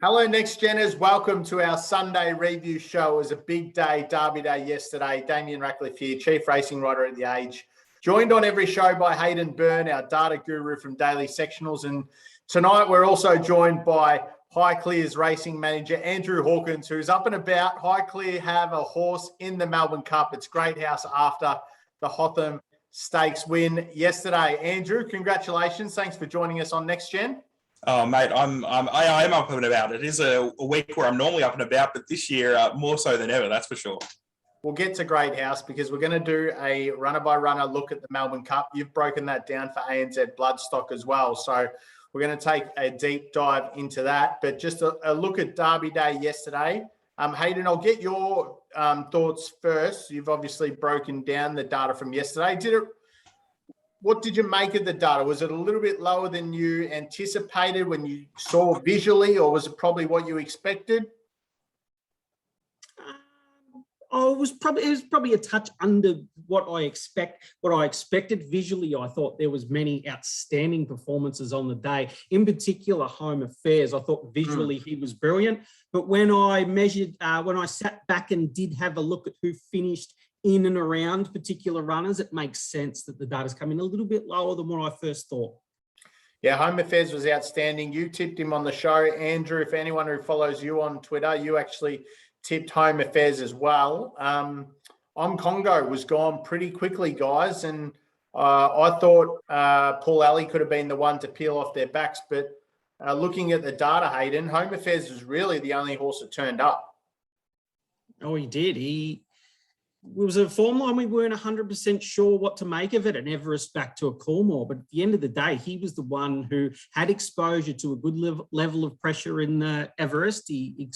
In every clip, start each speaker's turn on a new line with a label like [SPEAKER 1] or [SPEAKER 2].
[SPEAKER 1] Hello, Next Geners. Welcome to our Sunday review show. It was a big day, Derby Day yesterday. Damien Ractliffe here, Chief Racing Rider at The Age. Joined on every show by Hayden, Byrne, our data guru from Daily Sectionals. And tonight we're also joined by Highclere's racing manager, Andrew Hawkins, who's up and about. Highclere have a horse in the Melbourne Cup. It's Great House after the Hotham Stakes win yesterday. Andrew, congratulations. Thanks for joining us on Next Gen.
[SPEAKER 2] Oh, mate, I am up and about. It is a week where I'm normally up and about, but this year more so than ever, that's for sure.
[SPEAKER 1] We'll get to Great House because we're going to do a runner-by-runner look at the Melbourne Cup. You've broken that down for ANZ Bloodstock as well. So we're going to take a deep dive into that. But just a look at Derby Day yesterday. Hayden, I'll get your thoughts first. You've obviously broken down the data from yesterday. What did you make of the data? Was it a little bit lower than you anticipated when you saw visually, or was it probably what you expected?
[SPEAKER 3] It was probably a touch under what I expected visually. I thought there was many outstanding performances on the day. In particular, Home Affairs. I thought visually he was brilliant. But when I sat back and did have a look at who finished in and around particular runners, it makes sense that the data's come in a little bit lower than what I first thought.
[SPEAKER 1] Yeah, Home Affairs was outstanding. You tipped him on the show. Andrew, if anyone who follows you on Twitter, you actually tipped Home Affairs as well. On Congo was gone pretty quickly, guys, and I thought Paul Alley could have been the one to peel off their backs, but looking at the data, Hayden, Home Affairs was really the only horse that turned up.
[SPEAKER 3] Oh, he did. It was a form line we weren't 100% sure what to make of it, and Everest back to a Coolmore. But at the end of the day, he was the one who had exposure to a good level of pressure in the Everest. He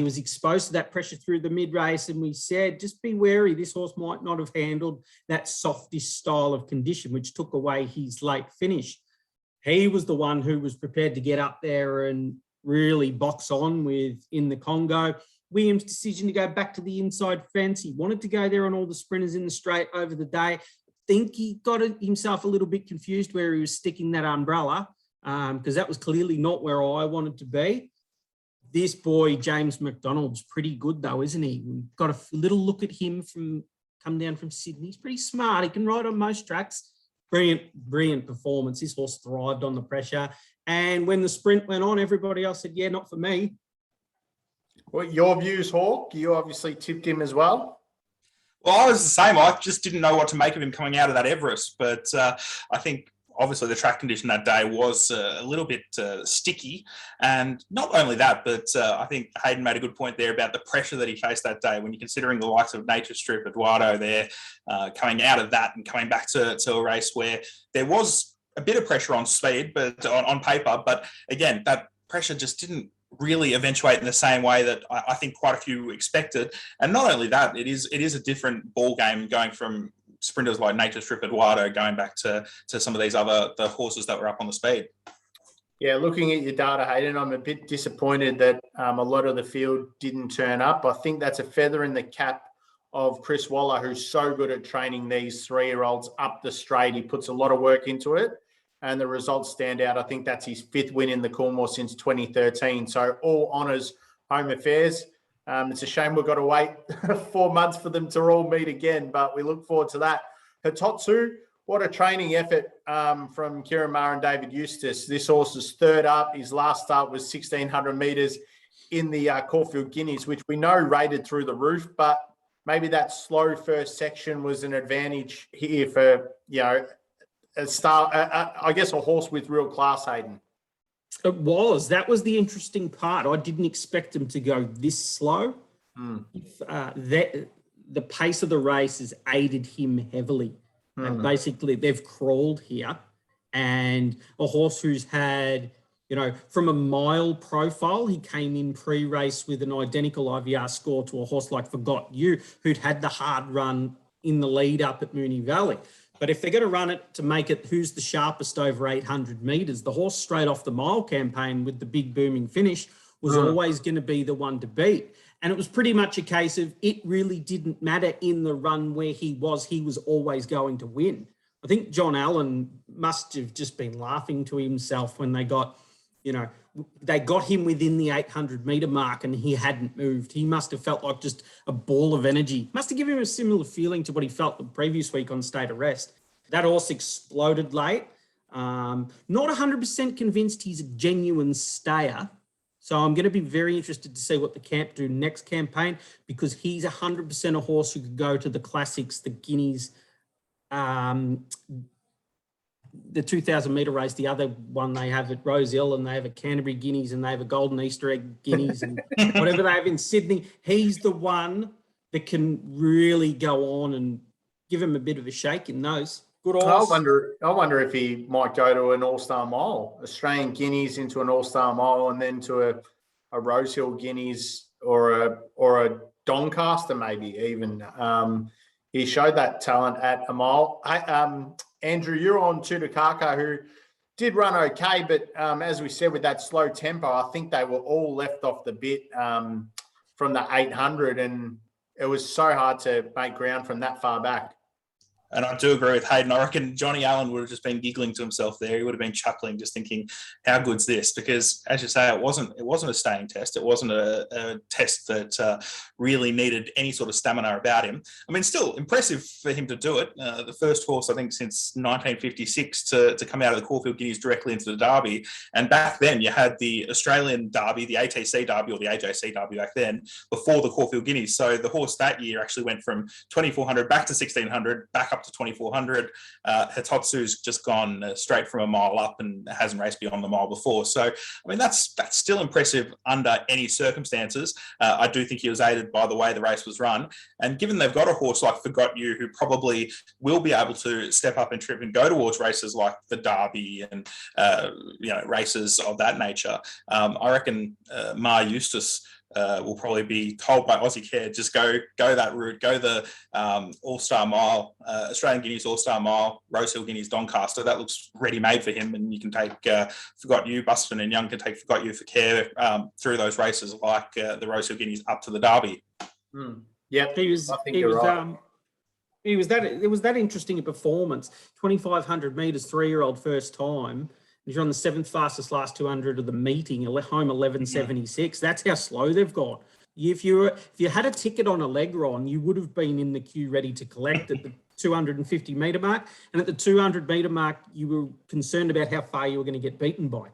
[SPEAKER 3] was exposed to that pressure through the mid-race, and we said, just be wary, this horse might not have handled that softish style of condition, which took away his late finish. He was the one who was prepared to get up there and really box on with in the Congo. Williams' decision to go back to the inside fence. He wanted to go there on all the sprinters in the straight over the day. I think he got himself a little bit confused where he was sticking that umbrella, because that was clearly not where I wanted to be. This boy, James McDonald's pretty good though, isn't he? We've got a little look at him come down from Sydney. He's pretty smart. He can ride on most tracks. Brilliant performance. This horse thrived on the pressure. And when the sprint went on, everybody else said, yeah, not for me.
[SPEAKER 1] Well, your views, Hawk? You obviously tipped him as well.
[SPEAKER 2] Well, I was the same. I just didn't know what to make of him coming out of that Everest. But I think obviously the track condition that day was a little bit sticky. And not only that, but I think Hayden made a good point there about the pressure that he faced that day. When you're considering the likes of Nature Strip, Eduardo there, coming out of that and coming back to a race where there was a bit of pressure on speed, but on paper. But again, that pressure just didn't really eventuate in the same way that I think quite a few expected. And not only that, it is a different ball game going from sprinters like Nature Strip, Eduardo, going back to some of these the horses that were up on the speed.
[SPEAKER 1] Yeah, looking at your data, Hayden, I'm a bit disappointed that a lot of the field didn't turn up. I think that's a feather in the cap of Chris Waller, who's so good at training these 3-year-olds up the straight. He puts a lot of work into it, and the results stand out. I think that's his 5th win in the Coolmore since 2013. So all honours, Home Affairs. It's a shame we've got to wait 4 months for them to all meet again, but we look forward to that. Hitotsu, what a training effort from Kieran Maher and David Eustace. This horse is 3rd up. His last start was 1,600 metres in the Caulfield Guineas, which we know rated through the roof, but maybe that slow first section was an advantage here for, I guess a horse with real class, Hayden.
[SPEAKER 3] It was. That was the interesting part. I didn't expect him to go this slow. The pace of the race has aided him heavily. And basically, they've crawled here. And a horse who's had, from a mile profile, he came in pre-race with an identical IVR score to a horse like Forgot You, who'd had the hard run in the lead up at Moonee Valley. But if they're going to run it to make it who's the sharpest over 800 metres, the horse straight off the mile campaign with the big booming finish was always going to be the one to beat. And it was pretty much a case of it really didn't matter in the run where he was always going to win. I think John Allen must have just been laughing to himself when they got You know, they got him within the 800-metre mark and he hadn't moved. He must have felt like just a ball of energy. Must have given him a similar feeling to what he felt the previous week on State of Rest. That horse exploded late. Not 100% convinced he's a genuine stayer. So I'm going to be very interested to see what the camp do next campaign, because he's 100% a horse who could go to the classics, the Guineas, the 2,000-metre race, the other one they have at Rose Hill, and they have a Canterbury Guineas, and they have a Golden Easter Egg Guineas, and whatever they have in Sydney. He's the one that can really go on and give him a bit of a shake in those. Good horse.
[SPEAKER 1] I wonder if he might go to an All-Star Mile, Australian Guineas into an All-Star Mile, and then to a Rose Hill Guineas or a Doncaster maybe even. He showed that talent at a mile. Andrew, you're on Tutukaka, who did run okay, but as we said, with that slow tempo, I think they were all left off the bit from the 800, and it was so hard to make ground from that far back.
[SPEAKER 2] And I do agree with Hayden. I reckon Johnny Allen would have just been giggling to himself there. He would have been chuckling, just thinking, how good's this? Because, as you say, it wasn't a staying test. It wasn't a test that really needed any sort of stamina about him. I mean, still impressive for him to do it. The first horse, I think, since 1956 to come out of the Caulfield Guineas directly into the Derby. And back then, you had the Australian Derby, the ATC Derby, or the AJC Derby back then, before the Caulfield Guineas. So the horse that year actually went from 2,400 back to 1,600, back up to 2,400. Hitotsu's just gone straight from a mile up and hasn't raced beyond the mile before. So, I mean, that's still impressive under any circumstances. I do think he was aided by the way the race was run. And given they've got a horse like Forgot You, who probably will be able to step up and trip and go towards races like the Derby and, races of that nature, I reckon Ma Eustace will probably be told by Aussie Care, just go that route, go the All-Star Mile, Australian Guineas All-Star Mile, Rose Hill Guineas Doncaster. That looks ready-made for him, and you can take Forgot You, Buston and Young can take Forgot You for Care through those races like the Rose Hill Guineas up to the Derby.
[SPEAKER 1] Yeah,
[SPEAKER 3] it was that interesting a performance. 2,500 metres, 3-year-old first time. You're on the 7th fastest last 200 of the meeting, home 11.76. That's how slow they've got. If you had a ticket on Allegron, you would have been in the queue ready to collect at the 250 metre mark. And at the 200 metre mark, you were concerned about how far you were going to get beaten by.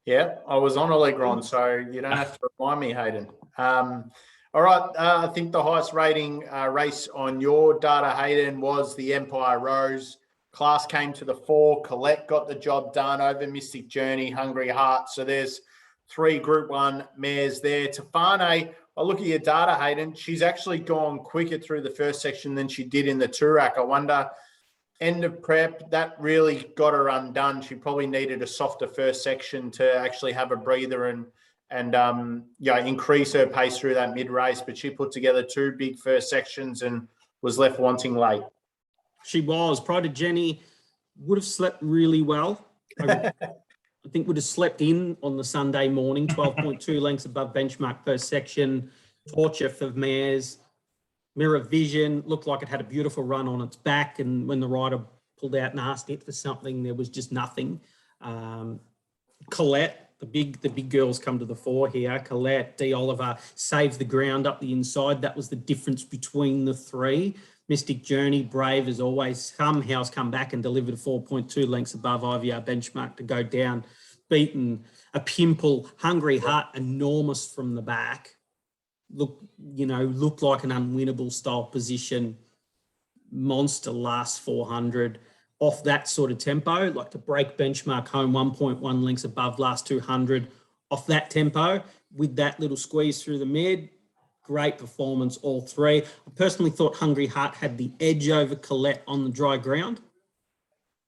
[SPEAKER 1] Yeah, I was on Allegron, so you don't have to remind me, Hayden. All right, I think the highest rating race on your data, Hayden, was the Empire Rose. Class came to the fore. Colette got the job done over Mystic Journey, Hungry Heart. So there's 3 Group 1 mares there. Tefane, I look at your data, Hayden. She's actually gone quicker through the first section than she did in the Toorak. I wonder, end of prep, that really got her undone. She probably needed a softer first section to actually have a breather and increase her pace through that mid-race. But she put together 2 big first sections and was left wanting late.
[SPEAKER 3] She was. Pride of Jenny would have slept really well. I think would have slept in on the Sunday morning, 12.2 lengths above benchmark per section. Torture for mares. Mirror Vision looked like it had a beautiful run on its back, and when the rider pulled out and asked it for something, there was just nothing. Colette, the big girls come to the fore here. Colette, D. Oliver saved the ground up the inside. That was the difference between the 3. Mystic Journey, brave as always, somehow has come back and delivered 4.2 lengths above IVR benchmark to go down, beaten. A Pimple, Hungry Heart, enormous from the back. Looked like an unwinnable style position. Monster last 400. Off that sort of tempo, like to break benchmark home 1.1 lengths above last 200. Off that tempo, with that little squeeze through the mid, great performance, all 3. I personally thought Hungry Heart had the edge over Colette on the dry ground.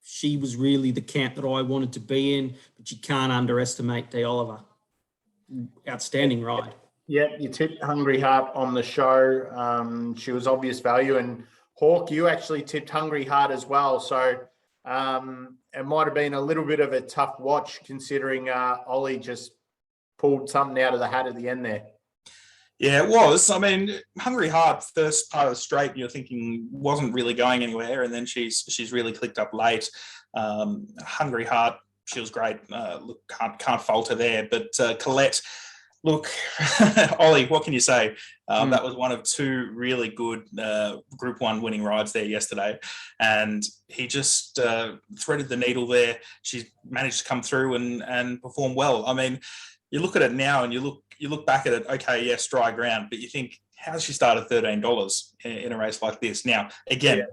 [SPEAKER 3] She was really the camp that I wanted to be in, but you can't underestimate D. Oliver. Outstanding ride.
[SPEAKER 1] Yeah, you tipped Hungry Heart on the show. She was obvious value. And Hawk, you actually tipped Hungry Heart as well. So it might have been a little bit of a tough watch considering Ollie just pulled something out of the hat at the end there.
[SPEAKER 2] Yeah, it was. I mean, Hungry Heart, first part of the straight, you're thinking wasn't really going anywhere, and then she's really clicked up late. Hungry Heart she was great. Look, can't fault her there. But Colette, look, Ollie, what can you say? That was one of two really good Group 1 winning rides there yesterday. And he just threaded the needle there. She managed to come through and perform well. I mean, you look at it now and you look back at it, okay, yes, dry ground, but you think, how's she started $13 in a race like this? Now, again,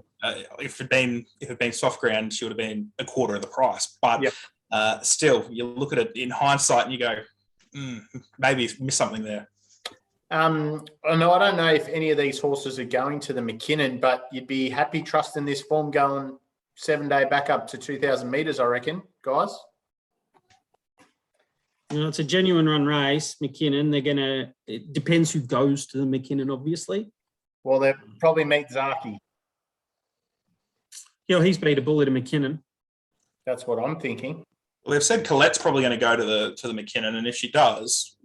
[SPEAKER 2] if it'd been soft ground, she would have been a quarter of the price. But still, you look at it in hindsight and you go, maybe missed something there.
[SPEAKER 1] I don't know if any of these horses are going to the McKinnon, but you'd be happy trusting this form going 7-day back up to 2,000 metres, I reckon, guys.
[SPEAKER 3] You know, it's a genuine run race. McKinnon, it depends who goes to the McKinnon, obviously.
[SPEAKER 1] Well, they'll probably meet Zaki.
[SPEAKER 3] Yeah, he's beatable at a McKinnon.
[SPEAKER 1] That's what I'm thinking.
[SPEAKER 2] Well, they've said Colette's probably going to go to the McKinnon, and if she does,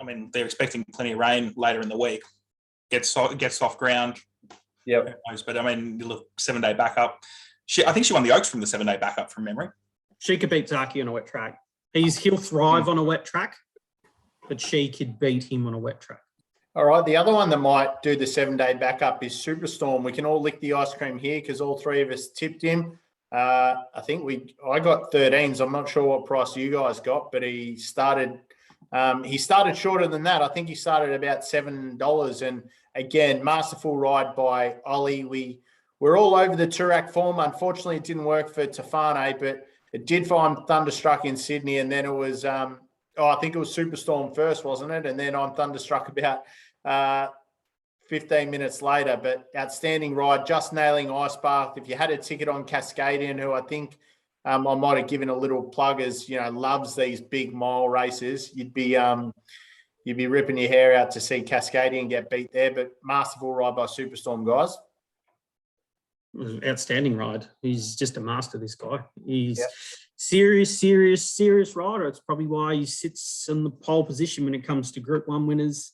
[SPEAKER 2] I mean, they're expecting plenty of rain later in the week. Get soft ground.
[SPEAKER 1] Yeah.
[SPEAKER 2] But I mean, you look 7-day back up. I think she won the Oaks from the 7-day back up from memory.
[SPEAKER 3] She could beat Zaki on a wet track. He'll thrive on a wet track, but she could beat him on a wet track.
[SPEAKER 1] All right. The other one that might do the 7-day backup is Superstorm. We can all lick the ice cream here because all three of us tipped him. I think I got 13s. I'm not sure what price you guys got, but he started shorter than that. I think he started about $7. And again, masterful ride by Ollie. We're all over the Toorak form. Unfortunately, it didn't work for Tefane, but it did find Thunderstruck in Sydney, and then it was, I think it was Superstorm first, wasn't it? And then I'm Thunderstruck about 15 minutes later. But outstanding ride, just nailing Ice Bath. If you had a ticket on Cascadian, who I think I might have given a little plug as, loves these big mile races, you'd be ripping your hair out to see Cascadian get beat there. But masterful ride by Superstorm, guys.
[SPEAKER 3] Outstanding ride. He's just a master, this guy. He's serious rider. It's probably why he sits in the pole position when it comes to Group 1 winners.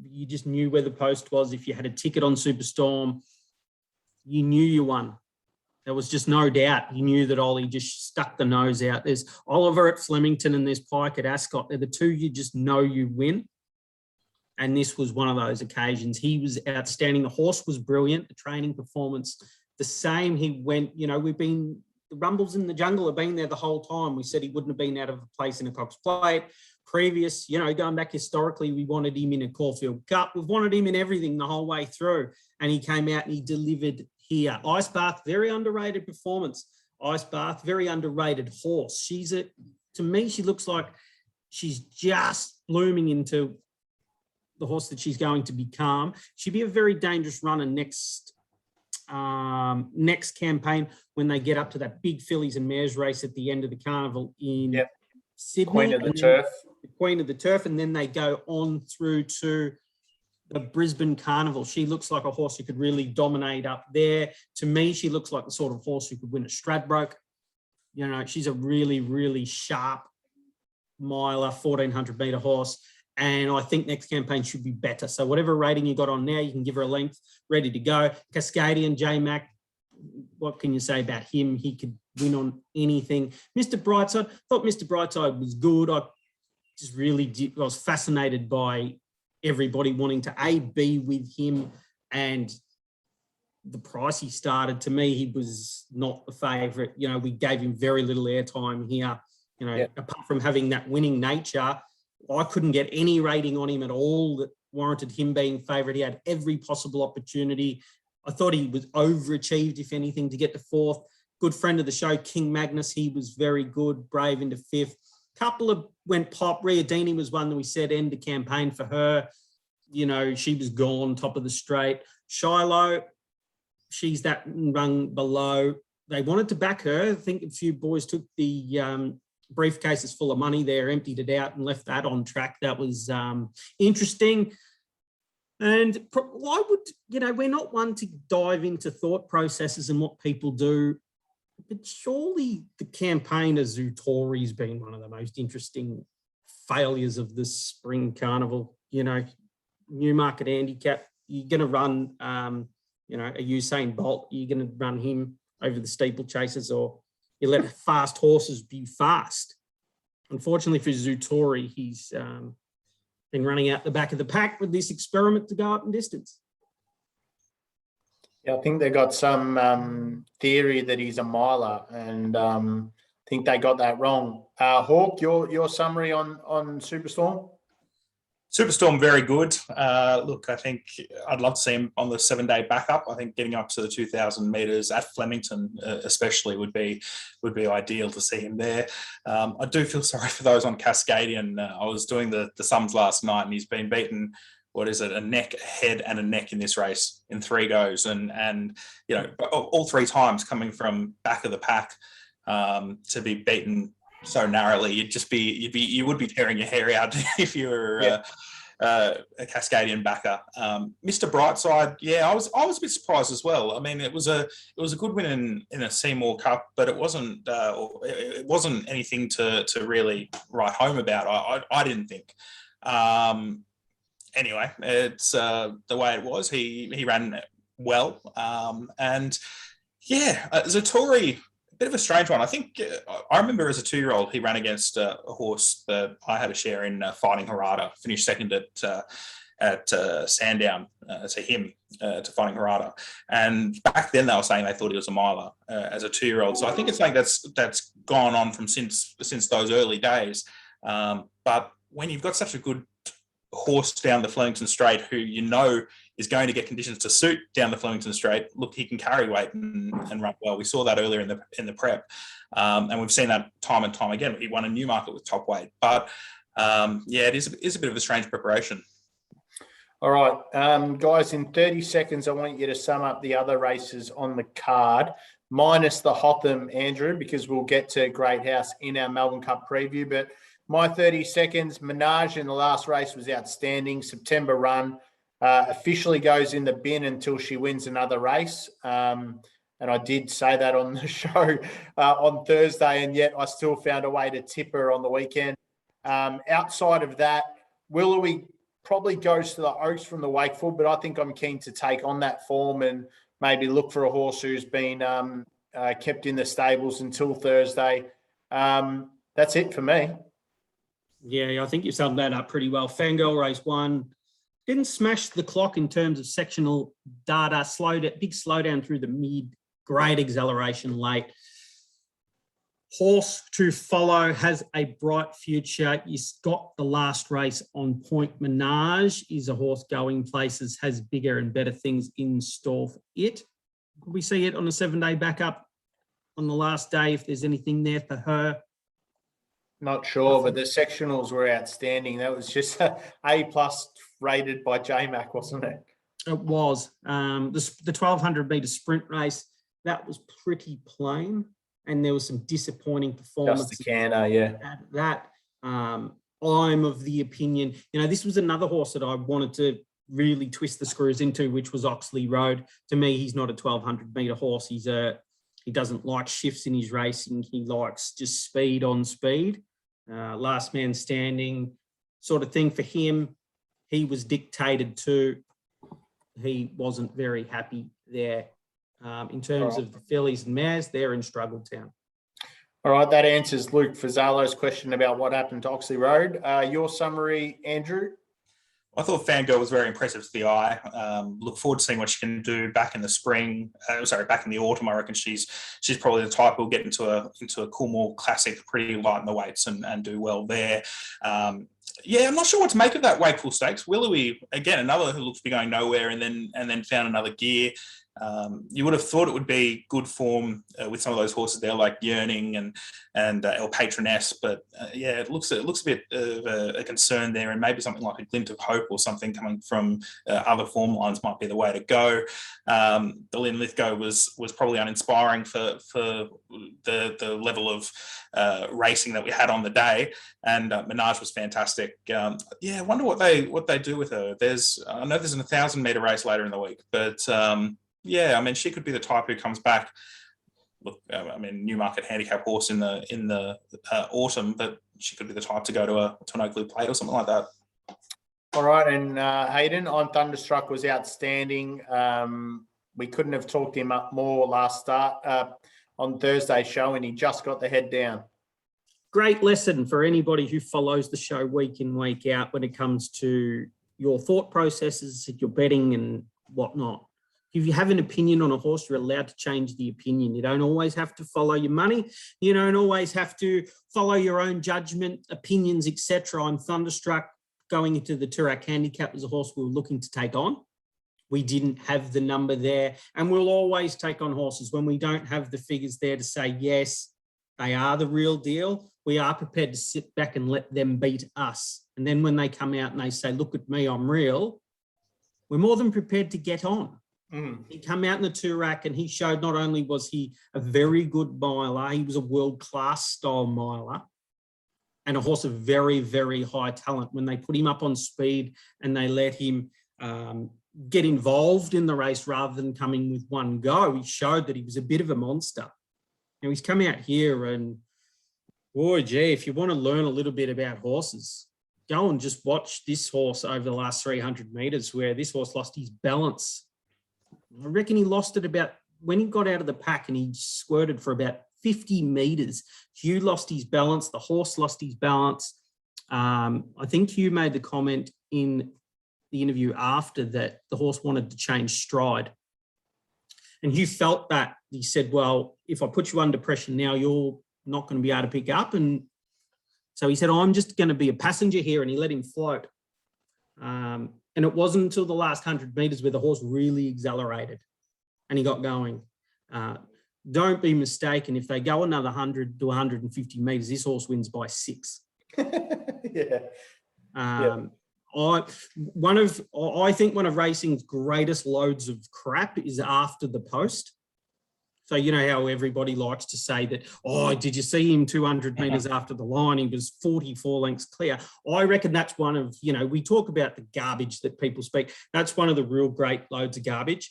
[SPEAKER 3] You just knew where the post was. If you had a ticket on Superstorm, you knew you won. There was just no doubt. You knew that Ollie just stuck the nose out. There's Oliver at Flemington and there's Pike at Ascot. They're the two you just know you win. And this was one of those occasions. He was outstanding. The horse was brilliant. The training performance, the same. He went, the Rumbles in the Jungle have been there the whole time. We said he wouldn't have been out of a place in a Cox Plate. Previous, going back historically, we wanted him in a Caulfield Cup. We've wanted him in everything the whole way through. And he came out and he delivered here. Ice Bath, very underrated performance. Ice Bath, very underrated horse. To me, she looks like she's just blooming into the horse that she's going to become. She'd be a very dangerous runner next campaign when they get up to that big fillies and mares race at the end of the carnival in Sydney.
[SPEAKER 1] Queen of the Turf.
[SPEAKER 3] The Queen of the Turf, and then they go on through to the Brisbane Carnival. She looks like a horse who could really dominate up there. To me, she looks like the sort of horse who could win at Stradbroke. She's a really, really sharp miler, 1,400-metre horse. And I think next campaign should be better. So whatever rating you got on now, you can give her a length, ready to go. Cascadian, J-Mac, what can you say about him? He could win on anything. Mr. Brightside, thought Mr. Brightside was good. I was fascinated by everybody wanting to be with him, and the price he started. To me, he was not the favourite. We gave him very little airtime here. Apart from having that winning nature, I couldn't get any rating on him at all that warranted him being favourite. He had every possible opportunity. I thought he was overachieved, if anything, to get to 4th. Good friend of the show, King Magnus, he was very good, brave into 5th. Couple of went pop. Riadini was one that we said end the campaign for her. She was gone, top of the straight. Shiloh, she's that rung below. They wanted to back her. I think a few boys took the briefcases full of money there, emptied it out and left that on track. That was interesting. And why would, we're not one to dive into thought processes and what people do, but surely the campaign of Zutori's been one of the most interesting failures of this spring carnival. Newmarket handicap, you're going to run, a Usain Bolt, you're going to run him over the steeplechasers, or you let fast horses be fast. Unfortunately for Zutori, he's been running out the back of the pack with this experiment to go up in distance.
[SPEAKER 1] Yeah, I think they got some theory that he's a miler, and I think they got that wrong. Hawk, your summary on Superstorm?
[SPEAKER 2] Superstorm, very good. Look, I think I'd love to see him on the 7-day backup. I think getting up to the 2,000 metres at Flemington, especially, would be ideal to see him there. I do feel sorry for those on Cascadian. I was doing the sums last night, and he's been beaten. What is it? A neck, a head, and a neck in this race in 3 goes, and you know, all 3 times coming from back of the pack to be beaten so narrowly, you would be tearing your hair out if you were a Cascadian backer. Mr. Brightside, yeah, I was a bit surprised as well. I mean, it was a good win in a Seymour Cup, but it wasn't anything to really write home about. I didn't think. Anyway, it's the way it was. He ran well, and yeah, Zutori, bit of a strange one. I think I remember as a 2-year-old, he ran against a horse that I had a share in, Fighting Harada. Finished second at Sandown to him, to Fighting Harada. And back then they were saying they thought he was a miler as a 2-year-old. So I think it's something that's gone on from since those early days. But when you've got such a good horse down the Flemington Straight, who you know is going to get conditions to suit down the Flemington Straight, look, he can carry weight and run well. We saw that earlier in the prep, and we've seen that time and time again. He won a Newmarket with top weight, but yeah, it is a bit of a strange preparation.
[SPEAKER 1] All right, guys, in 30 seconds, I want you to sum up the other races on the card, minus the Hotham, Andrew, because we'll get to Great House in our Melbourne Cup preview. But my 30 seconds, Minaj in the last race was outstanding. September run, officially goes in the bin until she wins another race. And I did say that on the show on Thursday, and yet I still found a way to tip her on the weekend. Outside of that, Willowy probably goes to the Oaks from the Wakefield, but I think I'm keen to take on that form and maybe look for a horse who's been kept in the stables until Thursday. That's it for me.
[SPEAKER 3] Yeah, I think you summed that up pretty well. Fangirl race 1 didn't smash the clock in terms of sectional data. Big slowdown through the mid, great acceleration late. Horse to follow has a bright future. He's got the last race on point. Minaj is a horse going places, has bigger and better things in store for it. Could we see it on a 7-day backup on the last day if there's anything there for her? Not
[SPEAKER 1] sure, but the sectionals were outstanding. That was just A+ rated by JMac, wasn't it?
[SPEAKER 3] It was. The 1,200 metre sprint race, that was pretty plain, and there was some disappointing performance.
[SPEAKER 1] Just the canter, yeah.
[SPEAKER 3] I'm of the opinion, this was another horse that I wanted to really twist the screws into, which was Oxley Road. To me, he's not a 1,200 metre horse. He doesn't like shifts in his racing. He likes just speed on speed. Last man standing sort of thing for him. He was dictated to. He wasn't very happy there. In terms of the fillies and mares, they're in struggle town.
[SPEAKER 1] All right, that answers Luke Fazzalo's question about what happened to Oxley Road. Your summary, Andrew?
[SPEAKER 2] I thought Fangirl was very impressive to the eye. Look forward to seeing what she can do back in the spring. Back in the autumn. I reckon she's probably the type who'll get into a Coolmore Classic, pretty light in the weights and do well there. Yeah, I'm not sure what to make of that Wakefield Stakes. Willowy, again, another who looks to be going nowhere, and then found another gear. You would have thought it would be good form with some of those horses there, like Yearning and El Patroness, but yeah, it looks a bit of a concern there, and maybe something like a Glint of Hope or something coming from other form lines might be the way to go. The Lynn Lithgow was probably uninspiring for the level of racing that we had on the day, and Minaj was fantastic. Yeah, I wonder what they do with her. I know there's a 1,000 metre race later in the week, but yeah, I mean, she could be the type who comes back. Look, I mean, Newmarket handicap horse in the autumn, but she could be the type to go to an Oakley Plate or something like that.
[SPEAKER 1] All right, and Hayden on Thunderstruck was outstanding. We couldn't have talked him up more last start. on Thursday's show, and he just got the head down.
[SPEAKER 3] Great lesson for anybody who follows the show week in, week out when it comes to your thought processes, your betting and whatnot. If you have an opinion on a horse, you're allowed to change the opinion. You don't always have to follow your money. You don't always have to follow your own judgment, opinions, etc. I'm Thunderstruck going into the Toorak Handicap as a horse we were looking to take on. We didn't have the number there, and we'll always take on horses when we don't have the figures there to say, yes, they are the real deal. We are prepared to sit back and let them beat us. And then when they come out and they say, look at me, I'm real, we're more than prepared to get on. He come out in the Toorak and he showed not only was he a very good miler, he was a world-class style miler and a horse of very, very high talent. When they put him up on speed and they let him get involved in the race rather than coming with one go, he showed that he was a bit of a monster. Now he's come out here and, boy, gee, if you want to learn a little bit about horses, go and just watch this horse over the last 300 metres where this horse lost his balance. I reckon he lost it about, when he got out of the pack and he squirted for about 50 metres, Hugh lost his balance, the horse lost his balance. I think Hugh made the comment in the interview after that the horse wanted to change stride. And Hugh felt that. He said, well, if I put you under pressure now, you're not going to be able to pick up. And so he said, I'm just going to be a passenger here. And he let him float. And it wasn't until the last 100 metres where the horse really accelerated and he got going. Don't be mistaken. If they go another 100 to 150 metres, this horse wins by 6.
[SPEAKER 1] Yeah.
[SPEAKER 3] I think one of racing's greatest loads of crap is after the post. So you know how everybody likes to say that, oh, did you see him 200 metres after the line? He was 44 lengths clear. I reckon that's one of, we talk about the garbage that people speak. That's one of the real great loads of garbage.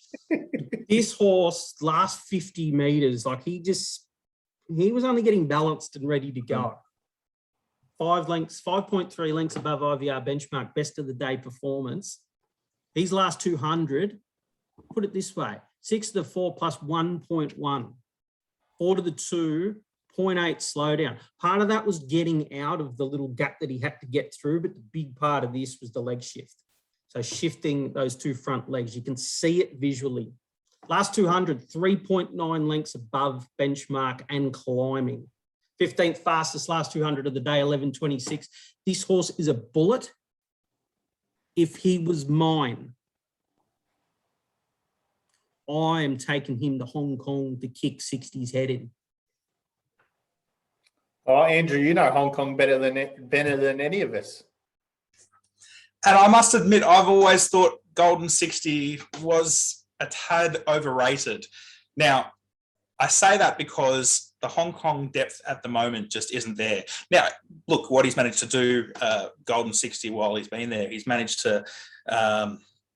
[SPEAKER 3] This horse, last 50 metres, like he was only getting balanced and ready to go. 5.3 lengths above IVR benchmark, best of the day performance. These last 200, put it this way, 6 to the 4 plus 1.1, 4 to the 2, 0.8 slowdown. Part of that was getting out of the little gap that he had to get through, but the big part of this was the leg shift. So shifting those two front legs, you can see it visually. Last 200, 3.9 lengths above benchmark and climbing. 15th fastest last 200 of the day, 11.26. This horse is a bullet. If he was mine, I am taking him to Hong Kong to kick 60's head in.
[SPEAKER 1] Oh, Andrew, you know Hong Kong better than any of us.
[SPEAKER 2] And I must admit, I've always thought Golden 60 was a tad overrated. Now, I say that because the Hong Kong depth at the moment just isn't there. Now, look, what he's managed to do, Golden 60, while he's been there, he's managed to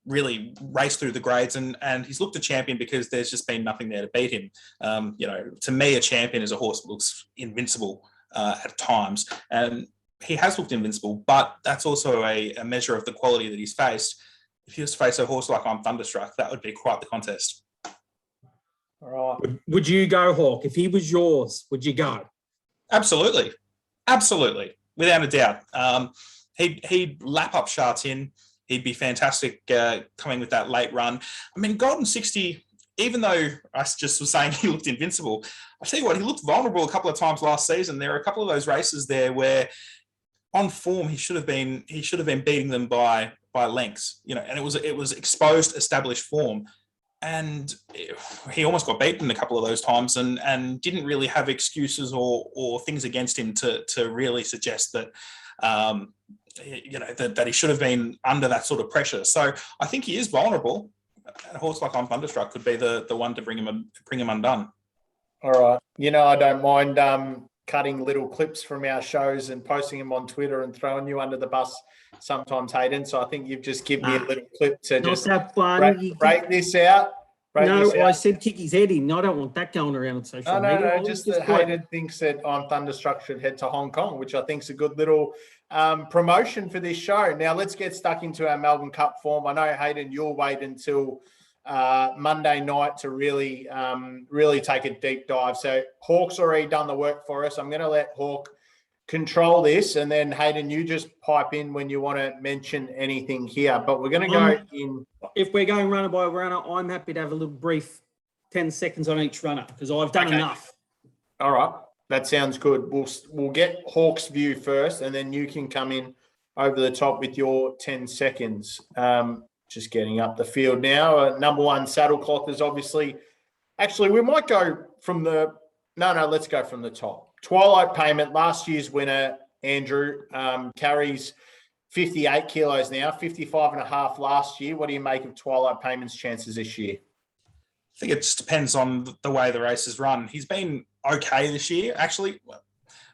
[SPEAKER 2] really race through the grades and he's looked a champion because there's just been nothing there to beat him. To me, a champion is a horse that looks invincible at times. And he has looked invincible, but that's also a measure of the quality that he's faced. If he was to face a horse like I'm Thunderstruck, that would be quite the contest.
[SPEAKER 1] All right.
[SPEAKER 3] Would you go, Hawk? If he was yours, would you go?
[SPEAKER 2] Absolutely. Without a doubt. He'd lap up Shartin. He'd be fantastic coming with that late run. I mean, Golden 60, even though I just was saying he looked invincible, I tell you what, he looked vulnerable a couple of times last season. There are a couple of those races there where on form he should have been beating them by lengths, and it was exposed, established form. And he almost got beaten a couple of those times and didn't really have excuses or things against him to really suggest that, that he should have been under that sort of pressure. So I think he is vulnerable. A horse like I'm Thunderstruck could be the one to bring him undone.
[SPEAKER 1] All right. I don't mind cutting little clips from our shows and posting them on Twitter and throwing you under the bus sometimes, Hayden. So I think you've just given me a little clip to just break this out.
[SPEAKER 3] I said kick his head in. I don't want that going around on social media.
[SPEAKER 1] No, just that Hayden thinks that I'm Thunderstruck should head to Hong Kong, which I think is a good little promotion for this show. Now let's get stuck into our Melbourne Cup form. I know, Hayden, you'll wait until Monday night to really take a deep dive. So Hawk's already done the work for us. I'm going to let Hawk control this, and then Hayden, you just pipe in when you want to mention anything here. But we're going to go in.
[SPEAKER 3] If we're going runner by runner, I'm happy to have a little brief 10 seconds on each runner because I've done enough.
[SPEAKER 1] All right, that sounds good. We'll get Hawk's view first, and then you can come in over the top with your 10 seconds. Just getting up the field now. Number one, Saddlecloth is obviously. Actually, we might go from the. No, let's go from the top. Twilight Payment, last year's winner, Andrew, carries 58 kilos now, 55.5 last year. What do you make of Twilight Payment's chances this year?
[SPEAKER 2] I think it just depends on the way the race is run. He's been okay this year. Actually,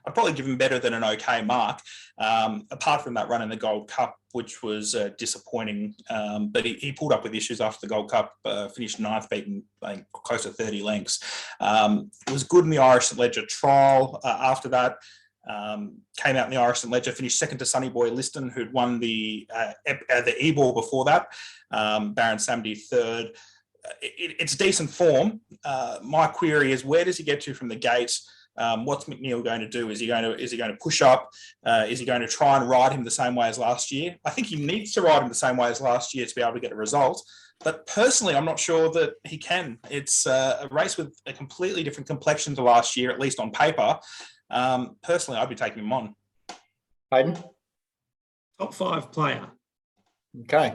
[SPEAKER 2] I'd probably give him better than an okay mark, apart from that run in the Gold Cup, which was disappointing. But he pulled up with issues after the Gold Cup, finished ninth, beaten close to 30 lengths. It was good in the Irish St Ledger trial. After that, came out in the Irish St Ledger, finished second to Sonny Boy Liston, who'd won the E-Ball before that. Baron Samedi third. It's decent form. My query is, where does he get to from the gate? What's McNeil going to do? Is he going to push up? Is he going to try and ride him the same way as last year? I think he needs to ride him the same way as last year to be able to get a result. But personally, I'm not sure that he can. It's a race with a completely different complexion to last year, at least on paper. Personally, I'd be taking him on.
[SPEAKER 1] Hayden?
[SPEAKER 3] Top 5 player.
[SPEAKER 1] Okay.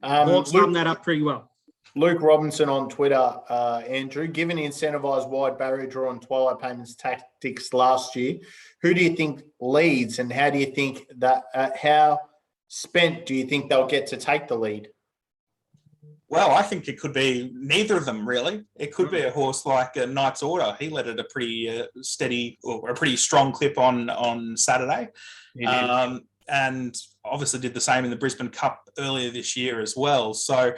[SPEAKER 3] Sum that up pretty well.
[SPEAKER 1] Luke Robinson on Twitter, Andrew, given the incentivised wide barrier draw on Twilight Payment's tactics last year, who do you think leads, and how do you think that, how spent do you think they'll get to take the lead?
[SPEAKER 2] Well, I think it could be neither of them, really. It could be a horse like Knight's Order. He led at a pretty steady or a pretty strong clip on Saturday. And obviously did the same in the Brisbane Cup earlier this year as well. So,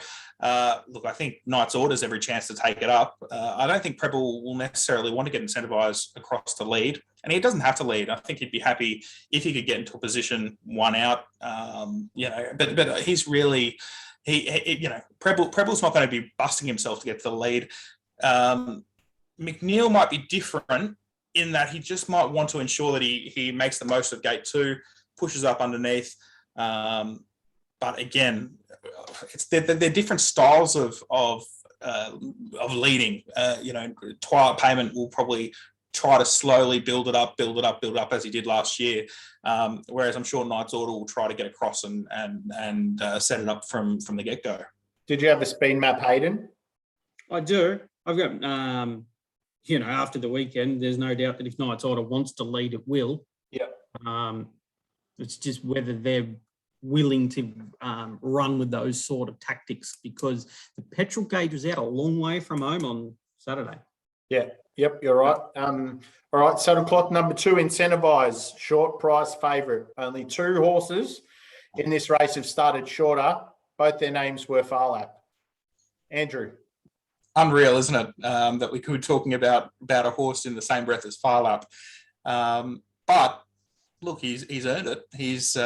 [SPEAKER 2] look, I think Knight's Order's every chance to take it up. I don't think Preble will necessarily want to get Incentivise across the lead, and he doesn't have to lead. I think he'd be happy if he could get into a position one out. But he's really Preble's not going to be busting himself to get to the lead. McNeil might be different in that he just might want to ensure that he makes the most of gate 2. Pushes up underneath, but again, they're different styles of leading. Twilight Payment will probably try to slowly build it up as he did last year. Whereas I'm sure Knight's Order will try to get across and set it up from the get go.
[SPEAKER 1] Did you have a speed map, Hayden?
[SPEAKER 3] I do. I've got after the weekend, there's no doubt that if Knight's Order wants to lead, it will.
[SPEAKER 1] Yep.
[SPEAKER 3] It's just whether they're willing to run with those sort of tactics, because the petrol gauge was out a long way from home on Saturday.
[SPEAKER 1] Yeah, yep, you're right. All right, Saddlecloth number 2, Incentivise, short price favourite. Only 2 horses in this race have started shorter. Both their names were far lap. Andrew.
[SPEAKER 2] Unreal, isn't it? That we could be talking about a horse in the same breath as far lap. But look, he's earned it. He's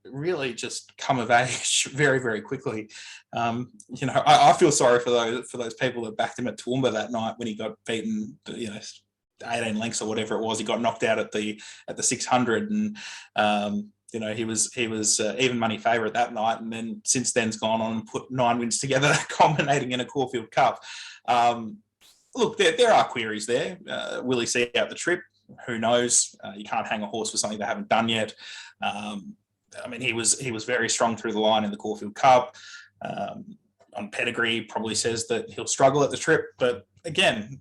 [SPEAKER 2] really just come of age very, very quickly. I feel sorry for those people that backed him at Toowoomba that night when he got beaten, 18 lengths or whatever it was. He got knocked out at the 600, and he was even money favourite that night. And then since then's gone on and put 9 wins together, culminating in a Caulfield Cup. Look, there are queries there. Will he see out the trip? Who knows? You can't hang a horse for something they haven't done yet. He was very strong through the line in the Caulfield Cup. On pedigree, probably says that he'll struggle at the trip. But again,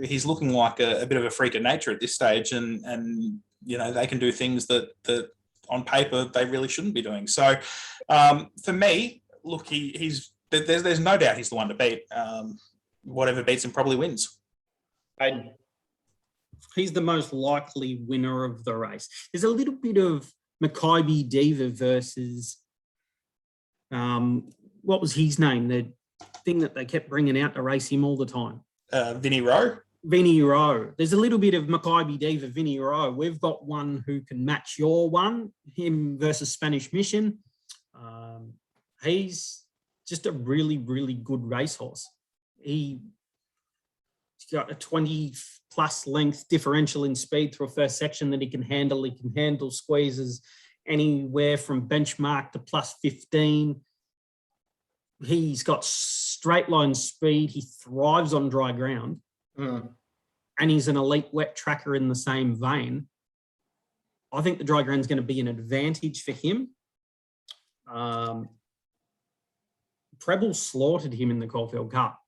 [SPEAKER 2] he's looking like a bit of a freak of nature at this stage, and they can do things that on paper they really shouldn't be doing. So for me, look, there's no doubt he's the one to beat. Whatever beats him probably wins.
[SPEAKER 1] Hayden.
[SPEAKER 3] He's the most likely winner of the race. There's a little bit of Mackay Diva versus, what was his name? The thing that they kept bringing out to race him all the time.
[SPEAKER 2] Vinnie Rowe.
[SPEAKER 3] Vinnie Rowe. There's a little bit of Mackay Diva, Vinnie Rowe. We've got one who can match your one, him versus Spanish Mission. He's just a really, really good racehorse. He's got a 20-plus length differential in speed through a first section that he can handle. He can handle squeezes anywhere from benchmark to plus 15. He's got straight line speed. He thrives on dry ground. And he's an elite wet tracker in the same vein. I think the dry ground is going to be an advantage for him. Preble slaughtered him in the Caulfield Cup.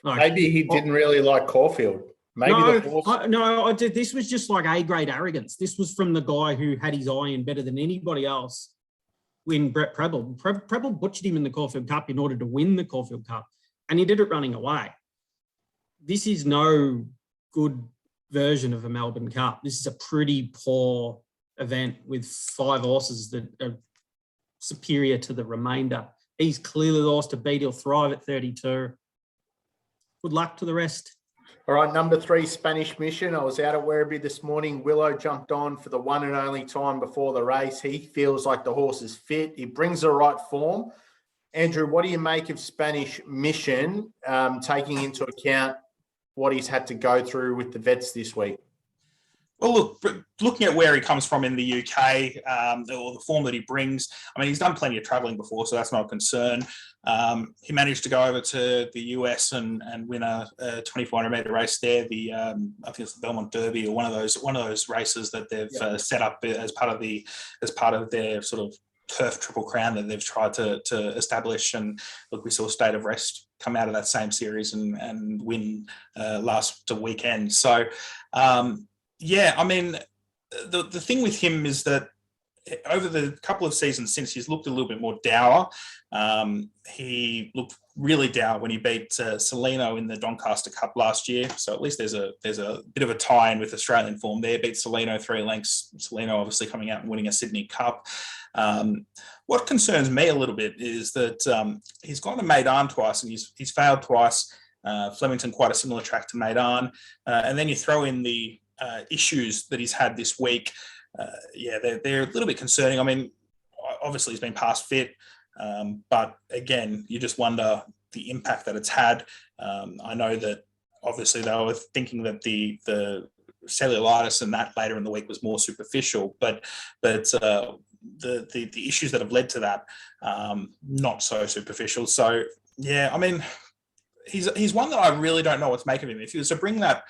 [SPEAKER 1] Maybe he didn't really like Caulfield. Maybe the horse.
[SPEAKER 3] I did. This was just like A-grade arrogance. This was from the guy who had his eye in better than anybody else. When Brett Preble butchered him in the Caulfield Cup in order to win the Caulfield Cup, and he did it running away. This is no good version of a Melbourne Cup. This is a pretty poor event with 5 horses that are superior to the remainder. He's clearly the horse to beat. He'll thrive at 32. Good luck to the rest.
[SPEAKER 1] All right, number 3, Spanish Mission. I was out at Werribee this morning. Willow jumped on for the one and only time before the race. He feels like the horse is fit. He brings the right form. Andrew, what do you make of Spanish Mission, taking into account what he's had to go through with the vets this week?
[SPEAKER 2] Well, look, looking at where he comes from in the UK, or the form that he brings, I mean, he's done plenty of travelling before, so that's not a concern. He managed to go over to the US and win a 2,400-metre race there. I think it's the Belmont Derby, or one of those races that they've set up as part of their sort of turf Triple Crown that they've tried to establish. And look, we saw State of Rest come out of that same series and win last weekend. So. Yeah, I mean, the thing with him is that over the couple of seasons since, he's looked a little bit more dour. He looked really dour when he beat Celino in the Doncaster Cup last year. So at least there's a bit of a tie-in with Australian form there. Beat Celino 3 lengths. Celino obviously coming out and winning a Sydney Cup. What concerns me a little bit is that he's gone to Meydan twice and he's failed twice. Flemington, quite a similar track to Meydan. And then you throw in the issues that he's had this week. They're a little bit concerning. I mean, obviously he's been past fit, but again, you just wonder the impact that it's had. I know that obviously they were thinking that the cellulitis and that later in the week was more superficial, but the issues that have led to that, not so superficial. So yeah, I mean, he's one that I really don't know what to make of him. If he was to bring that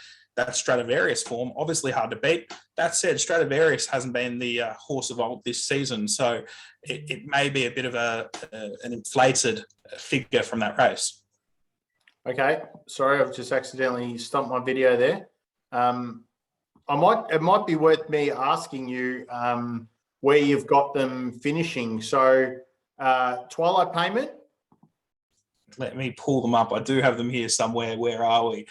[SPEAKER 2] Stradivarius form, obviously hard to beat. That said, Stradivarius hasn't been the horse of old this season, so it may be a bit of an inflated figure from that race.
[SPEAKER 1] Okay, sorry, I've just accidentally stopped my video there. It might be worth me asking you where you've got them finishing. So, Twilight Payment.
[SPEAKER 2] Let me pull them up. I do have them here somewhere. Where are we?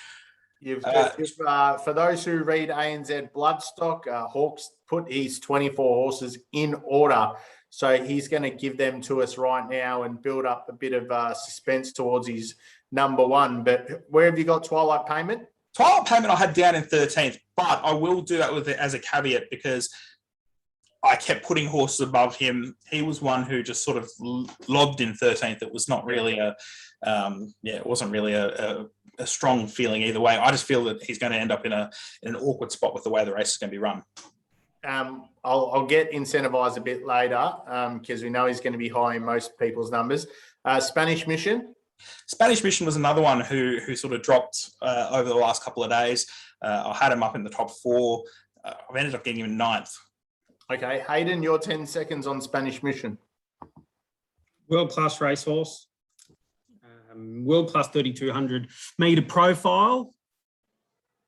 [SPEAKER 1] For those who read ANZ Bloodstock, Hawks put his 24 horses in order. So he's going to give them to us right now and build up a bit of suspense towards his number 1. But where have you got Twilight Payment?
[SPEAKER 2] Twilight Payment I had down in 13th, but I will do that with it as a caveat because I kept putting horses above him. He was one who just sort of lobbed in 13th. It was not really it wasn't really a strong feeling either way. I just feel that he's going to end up in an awkward spot with the way the race is going to be run.
[SPEAKER 1] I'll get Incentivise a bit later because we know he's going to be high in most people's numbers. Spanish Mission.
[SPEAKER 2] Spanish Mission was another one who sort of dropped over the last couple of days. I had him up in the top 4. I've ended up getting him in 9th.
[SPEAKER 1] Okay, Hayden, your 10 seconds on Spanish Mission.
[SPEAKER 3] World-class racehorse. World-class 3,200 metre profile.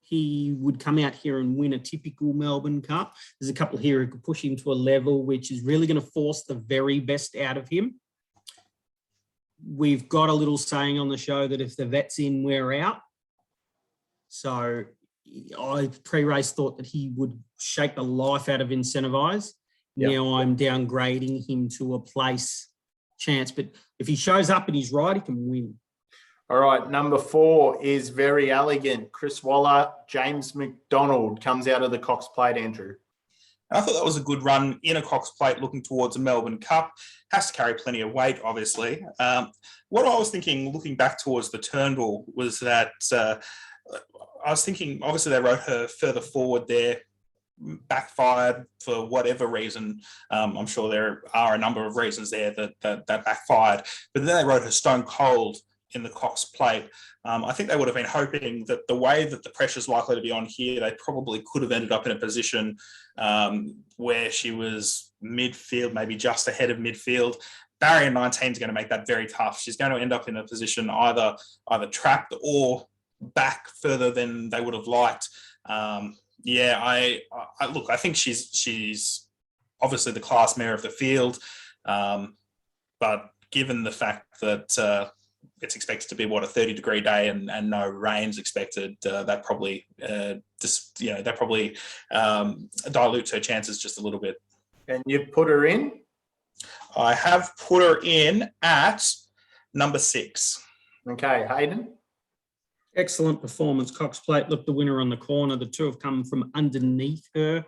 [SPEAKER 3] He would come out here and win a typical Melbourne Cup. There's a couple here who could push him to a level which is really going to force the very best out of him. We've got a little saying on the show that if the vet's in, we're out. So I pre-race thought that he would shake the life out of Incentivise. Yep. Now I'm downgrading him to a place chance, but if he shows up and he's right, he can win.
[SPEAKER 1] All right, number 4 is Very Elegant. Chris Waller, James McDonald comes out of the Cox Plate, Andrew.
[SPEAKER 2] I thought that was a good run in a Cox Plate looking towards a Melbourne Cup. Has to carry plenty of weight, obviously. What I was thinking, looking back towards the Turnbull, was that I was thinking, obviously they rode her further forward there, backfired for whatever reason. I'm sure there are a number of reasons there that backfired. But then they rode her stone cold in the Cox Plate. I think they would have been hoping that the way that the pressure's likely to be on here, they probably could have ended up in a position where she was midfield, maybe just ahead of midfield. Barrier 19 is going to make that very tough. She's going to end up in a position either trapped or back further than they would have liked. I think she's obviously the class mare of the field, but given the fact that it's expected to be a 30-degree day and no rain's expected, that probably dilutes her chances just a little bit.
[SPEAKER 1] And you've put her in?
[SPEAKER 2] I have put her in at number 6.
[SPEAKER 1] Okay, Hayden?
[SPEAKER 3] Excellent performance, Cox Plate. Look, the winner on the corner. The two have come from underneath her.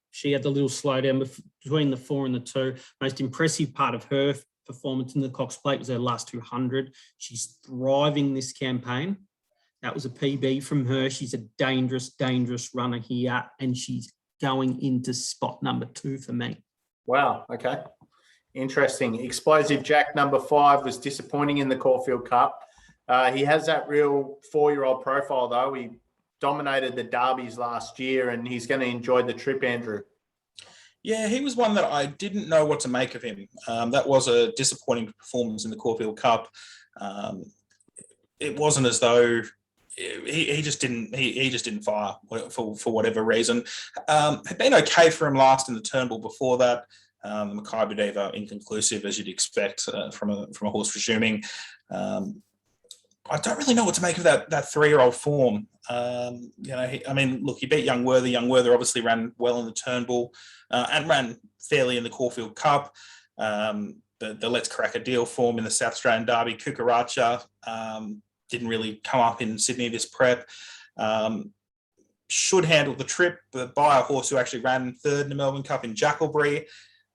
[SPEAKER 3] She had the little slowdown between the 4 and the 2. Most impressive part of her performance in the Cox Plate was her last 200. She's thriving this campaign. That was a PB from her. She's a dangerous runner here, and she's going into spot number 2 for me.
[SPEAKER 1] Wow, okay. Interesting. Explosive Jack number 5 was disappointing in the Caulfield Cup. He has that real 4-year-old profile, though. He dominated the derbies last year, and he's going to enjoy the trip, Andrew.
[SPEAKER 2] Yeah, he was one that I didn't know what to make of him. That was a disappointing performance in the Caulfield Cup. It wasn't as though he just didn't fire for whatever reason. Had been okay for him last in the Turnbull before that. Mackay Budeva inconclusive, as you'd expect from a horse resuming. I don't really know what to make of that 3-year-old form. He beat Young Werther. Young Werther obviously ran well in the Turnbull and ran fairly in the Caulfield Cup. The Let's Crack a Deal form in the South Australian Derby. Kukaracha didn't really come up in Sydney this prep. Should handle the trip by a horse who actually ran 3rd in the Melbourne Cup in Jacklebury.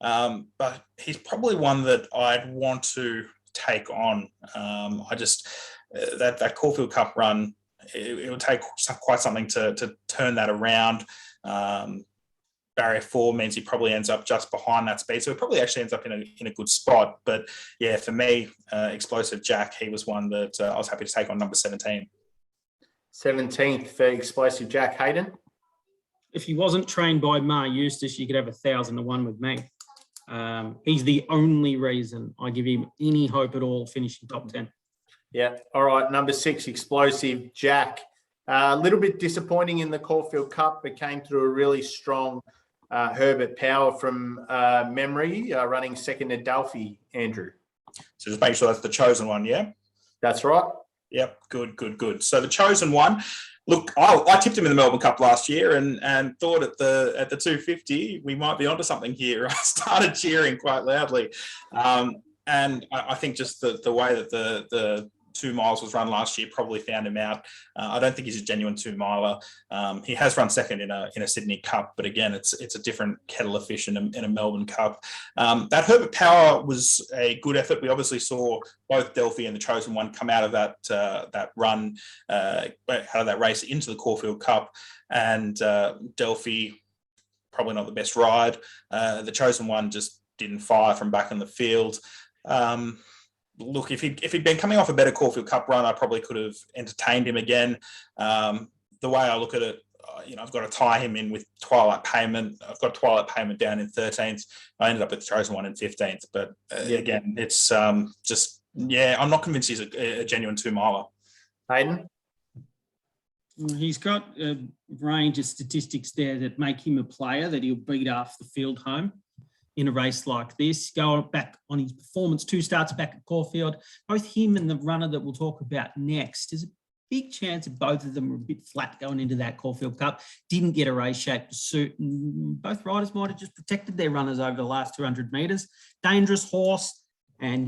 [SPEAKER 2] But he's probably one that I'd want to take on. That Caulfield Cup run, it would take quite something to turn that around. Barrier 4 means he probably ends up just behind that speed, so he probably actually ends up in a good spot. But yeah, for me, Explosive Jack, he was one that I was happy to take on number 17.
[SPEAKER 1] 17th for Explosive Jack. Hayden?
[SPEAKER 3] If he wasn't trained by Mar Eustace, you could have 1,000 to 1 with me. He's the only reason I give him any hope at all finishing top 10.
[SPEAKER 1] Yeah. All right. Number 6, Explosive Jack. A little bit disappointing in the Caulfield Cup, but came through a really strong Herbert Power from memory, running 2nd at Delphi, Andrew.
[SPEAKER 2] So just make sure that's the chosen one, yeah?
[SPEAKER 1] That's right.
[SPEAKER 2] Yep. Good. So the chosen one. Look, I tipped him in the Melbourne Cup last year and thought at the 250 we might be onto something here. I started cheering quite loudly, and I think just the way that the 2 miles was run last year probably found him out. I don't think he's a genuine 2-miler. He has run 2nd in a Sydney Cup, but again, it's a different kettle of fish in a Melbourne Cup. That Herbert Power was a good effort. We obviously saw both Delphi and the chosen one come out of that run, out of that race into the Caulfield Cup, and Delphi probably not the best ride. The chosen one just didn't fire from back in the field. Look, if he'd been coming off a better Caulfield Cup run, I probably could have entertained him again. The way I look at it, I've got to tie him in with Twilight Payment. I've got Twilight Payment down in 13th. I ended up with the chosen one in 15th. But again, it's I'm not convinced he's a genuine 2-miler.
[SPEAKER 1] Hayden?
[SPEAKER 3] He's got a range of statistics there that make him a player that he'll beat after the field home in a race like this. Go back on his performance, 2 starts back at Caulfield. Both him and the runner that we'll talk about next, there's a big chance that both of them were a bit flat going into that Caulfield Cup. Didn't get a race shape to suit. And both riders might have just protected their runners over the last 200 metres. Dangerous horse. And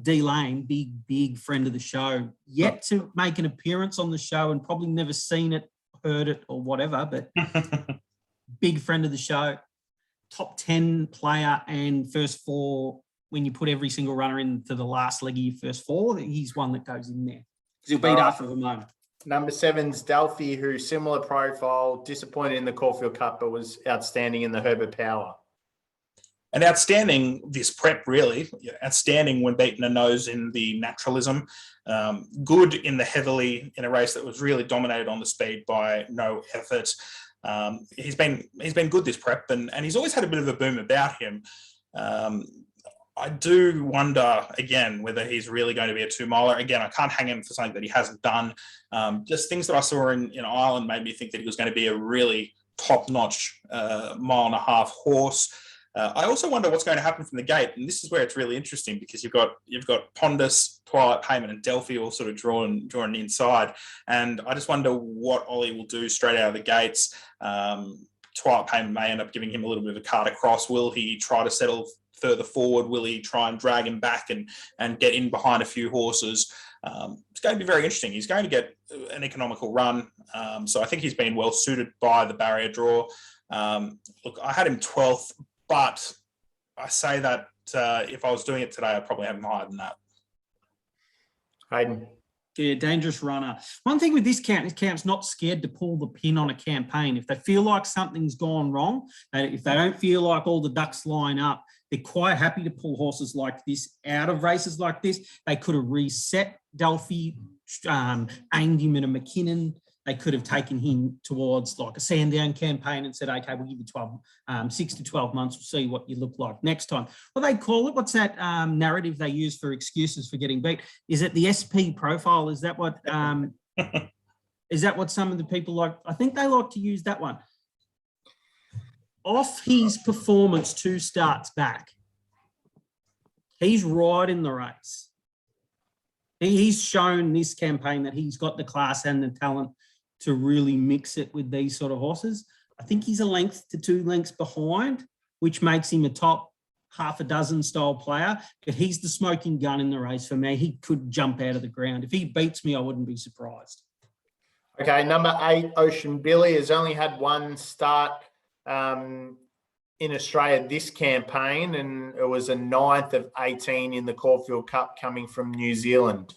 [SPEAKER 3] D Lane, big friend of the show, yet to make an appearance on the show and probably never seen it, heard it or whatever, but big friend of the show, top 10 player and first four. When you put every single runner into the last leg of your first four, he's one that goes in there. He'll beat after the moment.
[SPEAKER 1] Number 7's Delphi, who similar profile, disappointed in the Caulfield Cup, but was outstanding in the Herbert Power.
[SPEAKER 2] And outstanding this prep, really. Outstanding when beaten a nose in the naturalism. Good in the heavily in a race that was really dominated on the speed by no effort. He's been good this prep, and he's always had a bit of a boom about him. I do wonder, again, whether he's really going to be a 2-miler. Again, I can't hang him for something that he hasn't done. Just things that I saw in Ireland made me think that he was going to be a really top-notch 1.5 mile horse. I also wonder what's going to happen from the gate, and this is where it's really interesting because you've got Pondis, Twilight Payment, and Delphi all sort of drawn inside, and I just wonder what Ollie will do straight out of the gates. Twilight Payment may end up giving him a little bit of a cart across. Will he try to settle further forward? Will he try and drag him back and get in behind a few horses? It's going to be very interesting. He's going to get an economical run, so I think he's been well suited by the barrier draw. Look, I had him 12th. But I say that if I was doing it today, I'd probably have him higher than that.
[SPEAKER 1] Hayden.
[SPEAKER 3] Yeah, dangerous runner. One thing with this camp's not scared to pull the pin on a campaign. If they feel like something's gone wrong, if they don't feel like all the ducks line up, they're quite happy to pull horses like this out of races like this. They could have reset Delphi, aimed him at a McKinnon. They could have taken him towards like a Sandown campaign and said, okay, we'll give you 6 to 12 months. We'll see what you look like next time. What they call it? What's that narrative they use for excuses for getting beat? Is it the SP profile? Is that what some of the people like? I think they like to use that one. Off his performance 2 starts back, he's right in the race. He's shown this campaign that he's got the class and the talent to really mix it with these sort of horses. I think he's a length to 2 lengths behind, which makes him a top half a dozen style player, but he's the smoking gun in the race for me. He could jump out of the ground. If he beats me, I wouldn't be surprised.
[SPEAKER 1] Okay, number 8, Ocean Billy, has only had 1 start in Australia this campaign, and it was a 9th of 18 in the Caulfield Cup coming from New Zealand.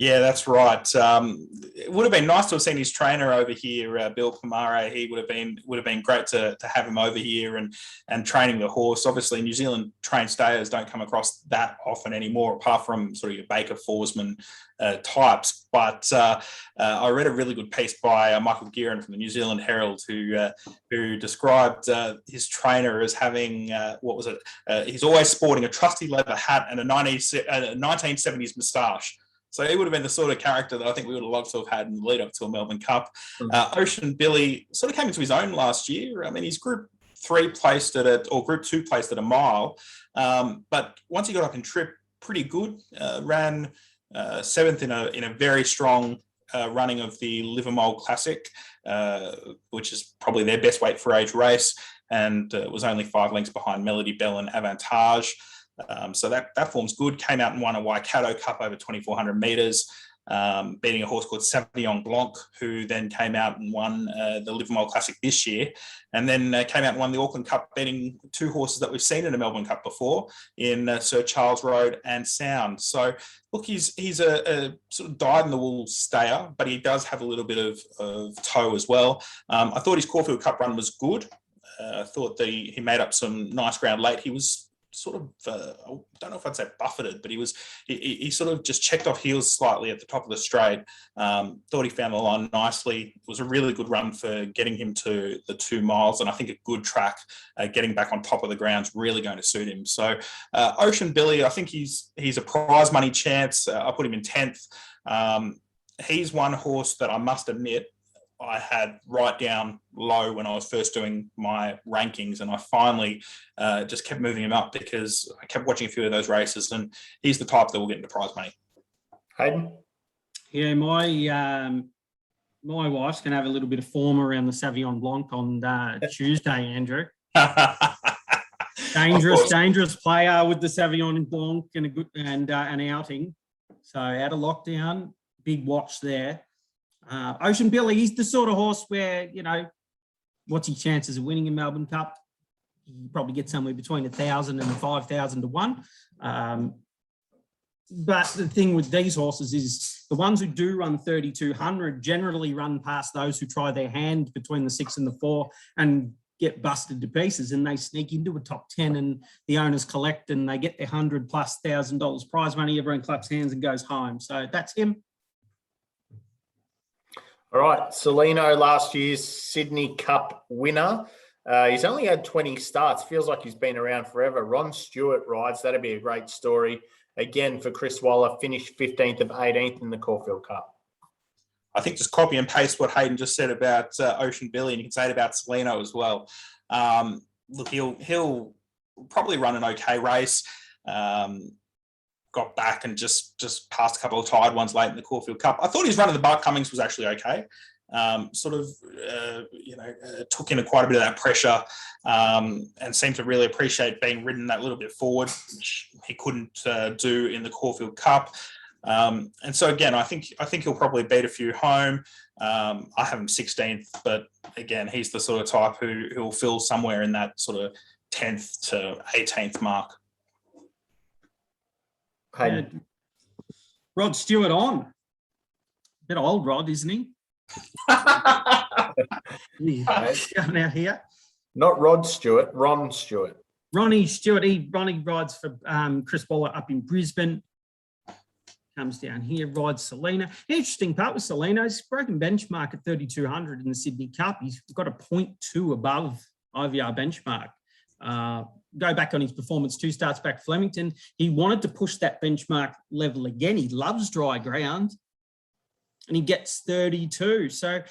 [SPEAKER 2] Yeah, that's right. It would have been nice to have seen his trainer over here, Bill Pomare. He would have been great to have him over here and training the horse. Obviously, New Zealand trained stayers don't come across that often anymore, apart from sort of your Baker Forsman types. But I read a really good piece by Michael Gearan from the New Zealand Herald, who described his trainer as having he's always sporting a trusty leather hat and a 1970s moustache. So he would have been the sort of character that I think we would have loved to have had in the lead up to a Melbourne Cup. Ocean Billy sort of came into his own last year. I mean, he's Group 3 placed or Group 2 placed at a mile. But once he got up in trip, pretty good. Ran 7th in a very strong running of the Livermore Classic, which is probably their best weight for age race, and was only 5 lengths behind Melody Bell and Avantage. So that form's good. Came out and won a Waikato Cup over 2,400 metres, beating a horse called Sauvignon Blanc, who then came out and won the Livermore Classic this year, and then came out and won the Auckland Cup, beating 2 horses that we've seen in a Melbourne Cup before, in Sir Charles Road and Sound. So look, he's a sort of dyed-in-the-wool stayer, but he does have a little bit of toe as well. I thought his Caulfield Cup run was good. I thought that he made up some nice ground late. He was sort of, I don't know if I'd say buffeted, but he sort of just checked off heels slightly at the top of the straight. Thought he found the line nicely. It was a really good run for getting him to the 2 miles, and I think a good track, getting back on top of the ground's really going to suit him. So Ocean Billy, I think he's a prize money chance. I put him in 10th. He's one horse that I must admit I had right down low when I was first doing my rankings, and I finally just kept moving him up because I kept watching a few of those races, and he's the type that will get into prize money.
[SPEAKER 1] Hayden?
[SPEAKER 3] Yeah, my wife's going to have a little bit of form around the Sauvignon Blanc on Tuesday, Andrew. Dangerous player with the Sauvignon Blanc and an outing. So out of lockdown, big watch there. Ocean Billy, he's the sort of horse where, What's his chances of winning in Melbourne Cup? You probably get somewhere between 1,000 and 5,000 to 1. But the thing with these horses is the ones who do run 3,200 generally run past those who try their hand between the 6 and the 4 and get busted to pieces, and they sneak into a top 10 and the owners collect and they get their $100,000+ prize money. Everyone claps hands and goes home. So that's him.
[SPEAKER 1] All right. Celino, last year's Sydney Cup winner. He's only had 20 starts. Feels like he's been around forever. Ron Stewart rides. That'd be a great story. Again, for Chris Waller, finished 15th of 18th in the Caulfield Cup.
[SPEAKER 2] I think just copy and paste what Hayden just said about Ocean Billy, and you can say it about Celino as well. Look, he'll probably run an okay race. Got back and just passed a couple of tired ones late in the Caulfield Cup. I thought his run of the Bart Cummings was actually okay. Took in quite a bit of that pressure and seemed to really appreciate being ridden that little bit forward, which he couldn't do in the Caulfield Cup. And so again, I think he'll probably beat a few home. I have him 16th, but again, he's the sort of type who will fill somewhere in that sort of 10th to 18th mark.
[SPEAKER 1] Hayden.
[SPEAKER 3] Rod Stewart on. Bit old Rod, isn't he? Coming out here.
[SPEAKER 1] Not Rod Stewart, Ron Stewart.
[SPEAKER 3] Ronnie Stewart. Ronnie rides for Chris Waller up in Brisbane. Comes down here, rides Celino. Interesting part with Celino, he's broken benchmark at 3,200 in the Sydney Cup. He's got a 0.2 above IVR benchmark. Go back on his performance 2 starts back Flemington. He wanted to push that benchmark level again. He loves dry ground. And he gets 32. So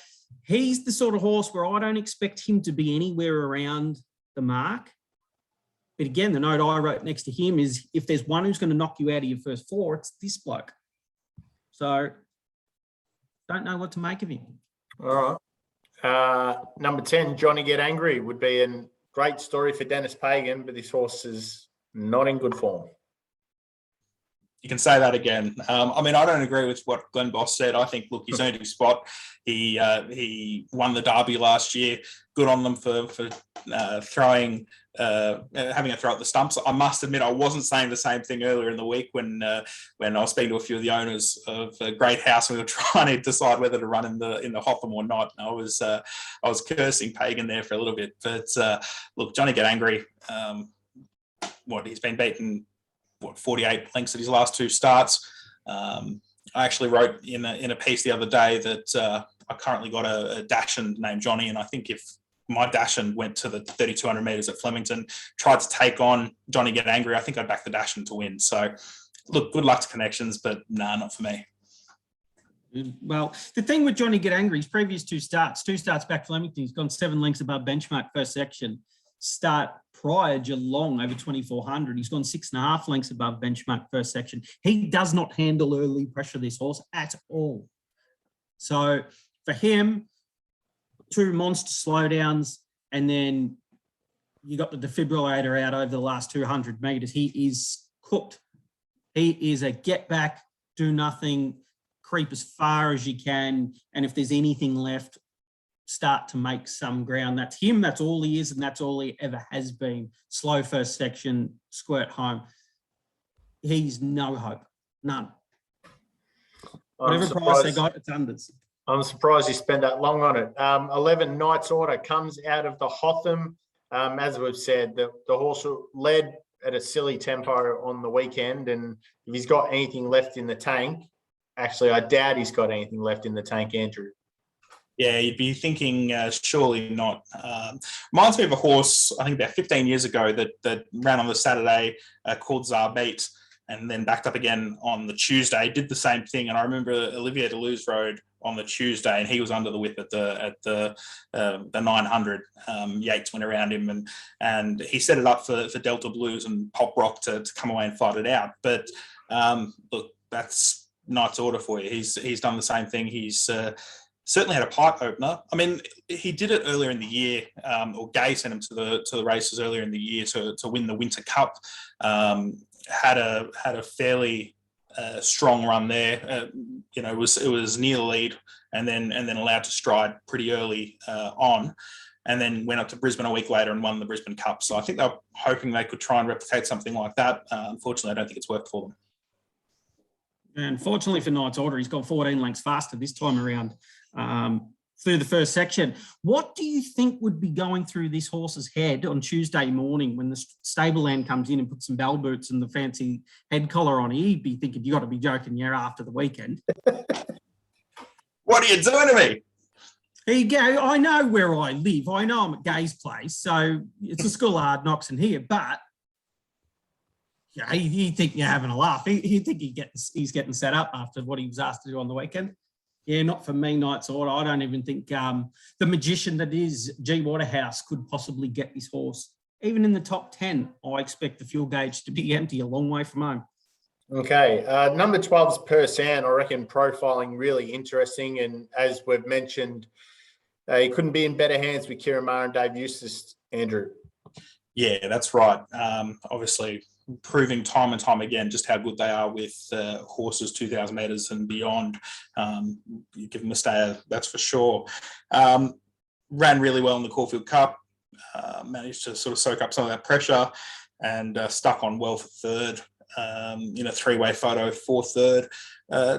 [SPEAKER 3] he's the sort of horse where I don't expect him to be anywhere around the mark. But again, the note I wrote next to him is if there's one who's going to knock you out of your first 4, it's this bloke. So don't know what to make of him.
[SPEAKER 1] All right. Number 10, Johnny Get Angry, would be a great story for Dennis Pagan, but this horse is not in good form.
[SPEAKER 2] You can say that again. I don't agree with what Glenn Boss said. I think, look, he's earned his spot. He won the Derby last year. Good on them for throwing, having a throw at the stumps. I must admit, I wasn't saying the same thing earlier in the week when I was speaking to a few of the owners of Great House and we were trying to decide whether to run in the Hotham or not. And I was cursing Pagan there for a little bit. But look, Johnny Get Angry. He's been beaten. 48 lengths at his last 2 starts. I actually wrote in a piece the other day that I currently got a Dachshund named Johnny, and I think if my Dachshund went to the 3,200 metres at Flemington, tried to take on Johnny Get Angry, I think I'd back the Dachshund to win. So, look, good luck to Connections, but not for me.
[SPEAKER 3] Well, the thing with Johnny Get Angry, his previous 2 starts back Flemington, he's gone 7 lengths above benchmark first section. Start prior Geelong over 2,400. He's gone 6.5 lengths above benchmark first section. He does not handle early pressure, this horse, at all. So for him, 2 monster slowdowns, and then you got the defibrillator out over the last 200 metres. He is cooked. He is a get back, do nothing, creep as far as you can, and if there's anything left, start to make some ground. That's him. That's all he is, and that's all he ever has been. Slow first section, squirt home. He's no hope. None. Whatever price they got, it's unders.
[SPEAKER 1] I'm surprised you spent that long on it. 11 Knights Order comes out of the Hotham. As we've said, the horse led at a silly tempo on the weekend, and if he's got anything left in the tank, actually, I doubt he's got anything left in the tank, Andrew.
[SPEAKER 2] Yeah, you'd be thinking surely not. Reminds me of a horse, I think about 15 years ago, that ran on the Saturday called Zarbeat and then backed up again on the Tuesday. Did the same thing, and I remember Olivier Deleuze rode on the Tuesday, and he was under the whip at the 900. Yates went around him, and he set it up for Delta Blues and Pop Rock to come away and fight it out. But look, that's Knight's Order for you. He's done the same thing. He's certainly had a pipe opener. I mean, he did it earlier in the year, or Gay sent him to the races earlier in the year to win the Winter Cup. Had a fairly strong run there. It was near the lead and then allowed to stride pretty early on. and then went up to Brisbane a week later and won the Brisbane Cup. So I think they're hoping they could try and replicate something like that. Unfortunately, I don't think it's worked for them.
[SPEAKER 3] And fortunately for Knight's Order, he's gone 14 lengths faster this time around through the first section. What do you think would be going through this horse's head on Tuesday morning when the stableman comes in and puts some bell boots and the fancy head collar on? He'd be thinking, you got to be joking, yeah, after the weekend.
[SPEAKER 2] What are you doing to me?
[SPEAKER 3] There you go. I know where I live. I know I'm at Gay's place, so it's a school of hard knocks in here, but yeah, you think you're having a laugh. You think he's getting set up after what he was asked to do on the weekend. Yeah, not for me, Knight's Order. I don't even think the magician that is G. Waterhouse could possibly get this horse. Even in the top 10, I expect the fuel gauge to be empty a long way from home.
[SPEAKER 1] Okay, number 12's Persan. I reckon profiling really interesting. And as we've mentioned, he couldn't be in better hands with Kieran Maher and Dave Eustace, Andrew.
[SPEAKER 2] Yeah, that's right. Obviously, proving time and time again just how good they are with horses 2,000 metres and beyond. You give them a stay, that's for sure. Ran really well in the Caulfield Cup, managed to sort of soak up some of that pressure and stuck on well for third in a three-way photo for third.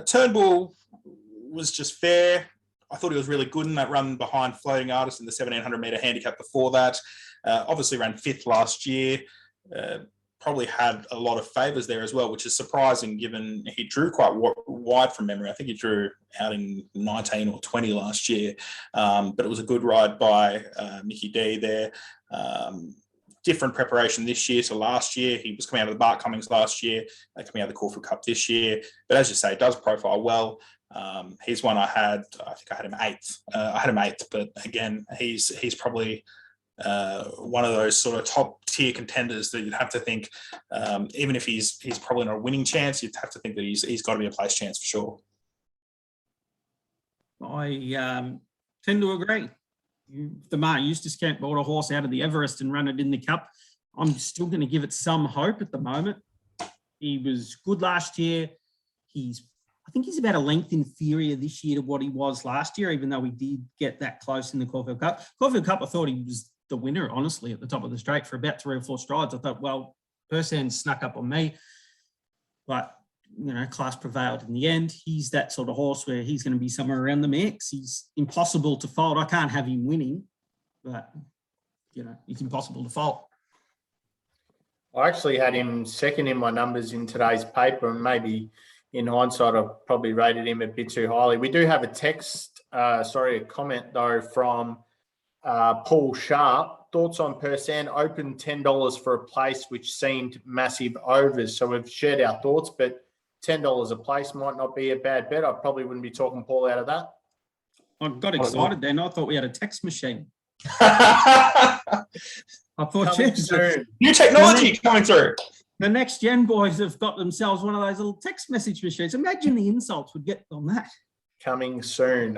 [SPEAKER 2] Turnbull was just fair. I thought he was really good in that run behind Floating Artist in the 1,700 metre handicap before that. Obviously ran fifth last year. Probably had a lot of favours there as well, which is surprising given he drew quite wide from memory. I think he drew out in 19 or 20 last year, but it was a good ride by Mickey D there. Different preparation this year to last year. He was coming out of the Bart Cummings last year, coming out of the Caulfield Cup this year. But as you say, does profile well. He's one I think I had him eighth. I had him eighth, but again, he's probably one of those sort of top tier contenders that you'd have to think, even if he's probably not a winning chance, you'd have to think that he's got to be a place chance for sure.
[SPEAKER 3] I tend to agree. The Maher Eustace camp bought a horse out of the Everest and run it in the Cup. I'm still going to give it some hope at the moment. He was good last year. I think he's about a length inferior this year to what he was last year, even though he did get that close in the Caulfield Cup. Caulfield Cup, I thought he was the winner, honestly, at the top of the straight for about 3 or 4 strides. I thought, well, Persan snuck up on me, but, class prevailed in the end. He's that sort of horse where he's going to be somewhere around the mix. He's impossible to fold. I can't have him winning, but, it's impossible to fold.
[SPEAKER 1] I actually had him second in my numbers in today's paper, and maybe in hindsight, I probably rated him a bit too highly. We do have a comment though from Paul Sharp. Thoughts on Persan? Open $10 for a place, which seemed massive overs. So we've shared our thoughts, but $10 a place might not be a bad bet. I probably wouldn't be talking Paul out of that.
[SPEAKER 3] I got excited then. I thought we had a text machine. I thought
[SPEAKER 2] new technology coming through.
[SPEAKER 3] The next gen boys have got themselves one of those little text message machines. Imagine the insults would get on that.
[SPEAKER 1] Coming soon.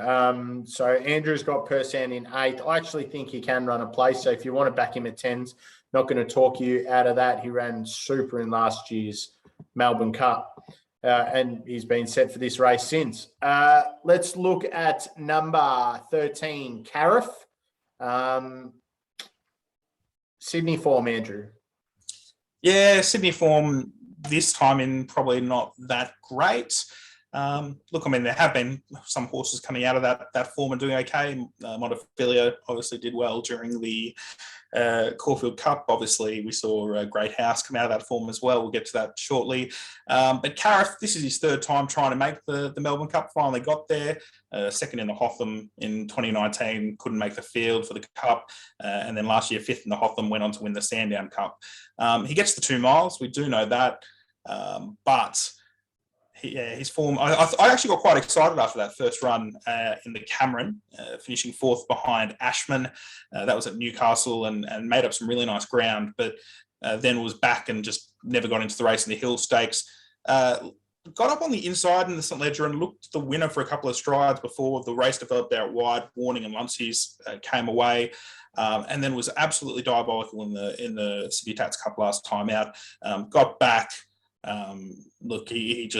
[SPEAKER 1] So Andrew's got Persan in 8th. I actually think he can run a place. So if you want to back him at 10s, not going to talk you out of that. He ran super in last year's Melbourne Cup. And he's been set for this race since. Let's look at number 13, Cariff. Sydney form, Andrew.
[SPEAKER 2] Yeah, Sydney form this time in probably not that great. Look, I mean, there have been some horses coming out of that form and doing okay. Montefilia obviously did well during the Caulfield Cup. Obviously, we saw Great House come out of that form as well. We'll get to that shortly. But Cariff, this is his third time trying to make the Melbourne Cup. Finally got there. Second in the Hotham in 2019, couldn't make the field for the Cup. And then last year, fifth in the Hotham, went on to win the Sandown Cup. He gets the 2 miles. We do know that. But his form, I actually got quite excited after that first run in the Cameron, finishing 4th behind Ashman. That was at Newcastle and made up some really nice ground, but then was back and just never got into the race in the Hill Stakes. Got up on the inside in the St Ledger and looked the winner for a couple of strides before the race developed out wide. Warning and Luncey's came away. And then was absolutely diabolical in the City Tats Cup last time out. Got back. Look, he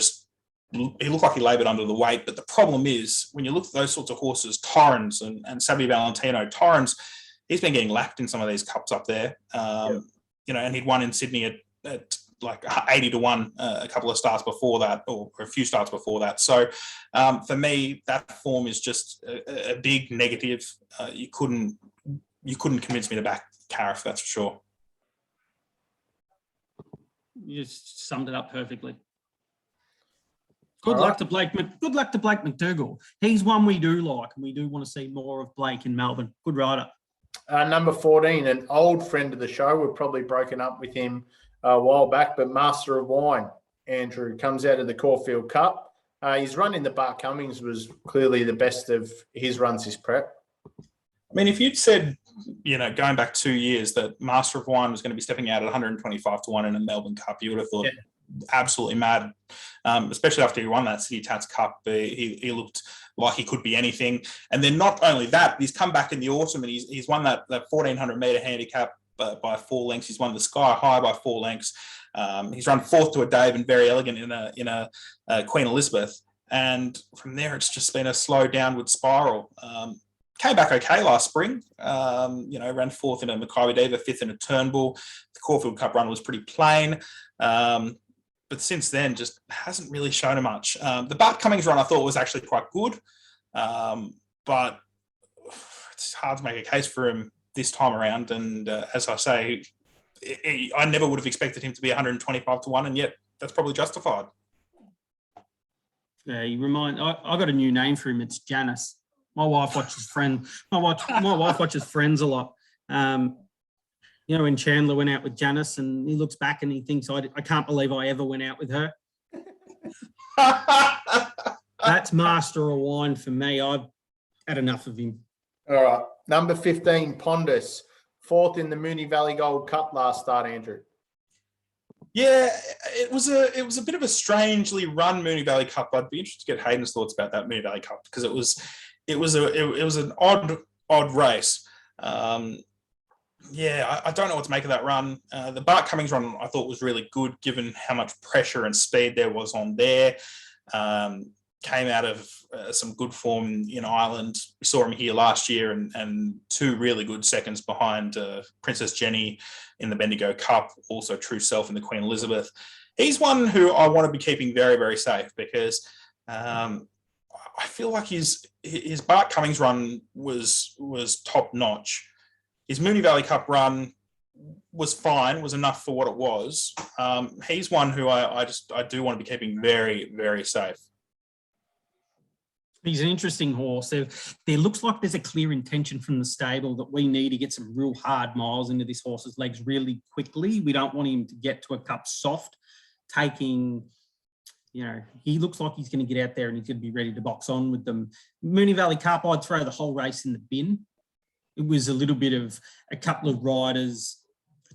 [SPEAKER 2] looked like he laboured under the weight, but the problem is when you look at those sorts of horses, Torrens and Savvy Valentino, Torrens, he's been getting lapped in some of these cups up there. And he'd won in Sydney at like 80-1 a couple of starts before that, or a few starts before that. So for me, that form is just a big negative. You couldn't convince me to back Cariff, that's for sure.
[SPEAKER 3] You just summed it up perfectly. Good luck to Blake McDougall. He's one we do like, and we do want to see more of Blake in Melbourne. Good rider.
[SPEAKER 1] Number 14, an old friend of the show. We've probably broken up with him a while back, but Master of Wine, Andrew, comes out of the Caulfield Cup. His run in the Bart Cummings was clearly the best of his runs this prep.
[SPEAKER 2] I mean, if you'd said, going back 2 years, that Master of Wine was going to be stepping out at 125-1 in a Melbourne Cup, you would have thought absolutely mad, especially after he won that City Tats Cup. He looked like he could be anything. And then not only that, he's come back in the autumn and he's won that 1,400-metre handicap by 4 lengths. He's won the Sky High by 4 lengths. He's run fourth to a Dave and Very Elegant in a Queen Elizabeth. And from there, it's just been a slow downward spiral. Came back okay last spring, ran fourth in a Mackay Diva, fifth in a Turnbull. The Caulfield Cup run was pretty plain. But since then, just hasn't really shown much. The Bart Cummings run I thought was actually quite good, but it's hard to make a case for him this time around. And as I say, I never would have expected him to be 125-1, and yet that's probably justified.
[SPEAKER 3] Yeah, I got a new name for him. It's Janice. My wife watches Friends. My wife watches Friends a lot. When Chandler went out with Janice, and he looks back and he thinks, I can't believe I ever went out with her. That's Master of Wine for me. I've had enough of him.
[SPEAKER 1] All right. Number 15, Pondis. Fourth in the Moonee Valley Gold Cup last start, Andrew.
[SPEAKER 2] Yeah, it was a bit of a strangely run Moonee Valley Cup. I'd be interested to get Hayden's thoughts about that Moonee Valley Cup, because it was an odd race. I don't know what to make of that run. The Bart Cummings run I thought was really good, given how much pressure and speed there was on there. Came out of some good form in Ireland. We saw him here last year, and 2 really good seconds behind Princess Jenny in the Bendigo Cup, also True Self in the Queen Elizabeth. He's one who I want to be keeping very, very safe, because I feel like his Bart Cummings run was top notch. His Moonee Valley Cup run was fine, was enough for what it was. He's one who I do want to be keeping very, very safe.
[SPEAKER 3] He's an interesting horse. There looks like there's a clear intention from the stable that we need to get some real hard miles into this horse's legs really quickly. We don't want him to get to a cup soft, taking, he looks like he's going to get out there and he's going to be ready to box on with them. Moonee Valley Cup, I'd throw the whole race in the bin. It was a little bit of a couple of riders.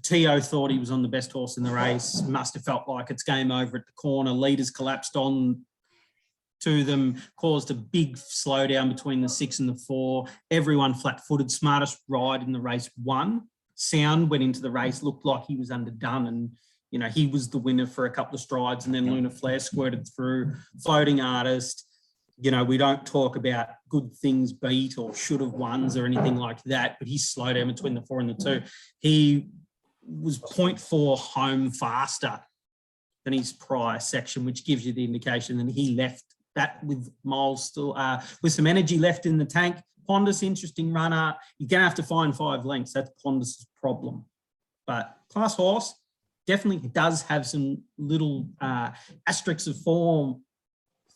[SPEAKER 3] Tio thought he was on the best horse in the race, must have felt like it's game over at the corner. Leaders collapsed on to them, caused a big slowdown between the 6 and the 4. Everyone flat-footed. Smartest ride in the race won. Sound went into the race, looked like he was underdone, and he was the winner for a couple of strides, and then Luna Flare squirted through. Floating Artist. We don't talk about good things beat or should have wons or anything like that, but he slowed down between the 4 and the 2. He was 0.4 home faster than his prior section, which gives you the indication that he left that with miles still, with some energy left in the tank. Pondis, interesting runner. You're going to have to find 5 lengths. That's Pondis' problem. But class horse, definitely does have some little asterisks of form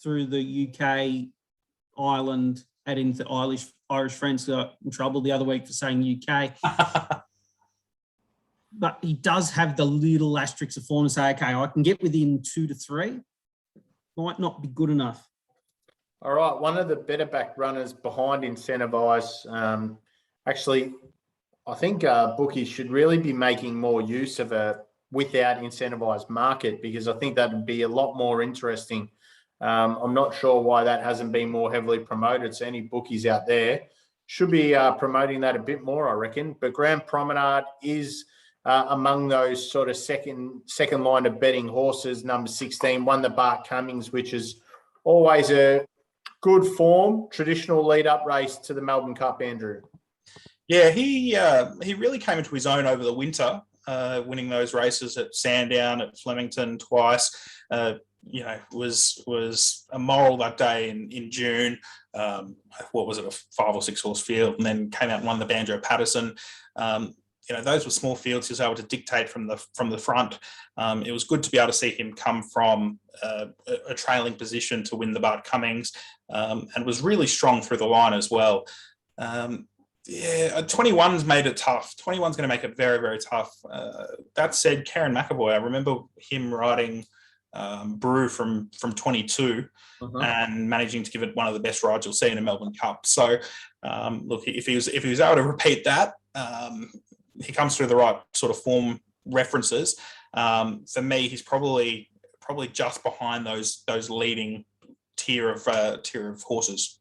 [SPEAKER 3] through the UK, Ireland, adding the Irish friends got in trouble the other week for saying UK. But he does have the little asterisks of form to say, okay, I can get within 2 to 3. Might not be good enough.
[SPEAKER 1] All right, one of the better back runners behind Incentivise. Actually, I think bookies should really be making more use of a without Incentivise market, because I think that would be a lot more interesting. I'm not sure why that hasn't been more heavily promoted. So any bookies out there should be promoting that a bit more, I reckon. But Grand Promenade is among those sort of second line of betting horses. Number 16 won the Bart Cummings, which is always a good form, traditional lead-up race to the Melbourne Cup, Andrew.
[SPEAKER 2] Yeah, he really came into his own over the winter, winning those races at Sandown, at Flemington twice. Was a moral that day in June. What was it, a 5 or 6 horse field, and then came out and won the Banjo Patterson. Those were small fields. He was able to dictate from the front. It was good to be able to see him come from a trailing position to win the Bart Cummings, and was really strong through the line as well. 21's made it tough. 21's going to make it very, very tough. That said, Karen McAvoy, I remember him riding Brew from 22 and managing to give it one of the best rides you'll see in a Melbourne Cup. So, look, if he was able to repeat that, he comes through the right sort of form references. For me, he's probably just behind those leading tier of horses.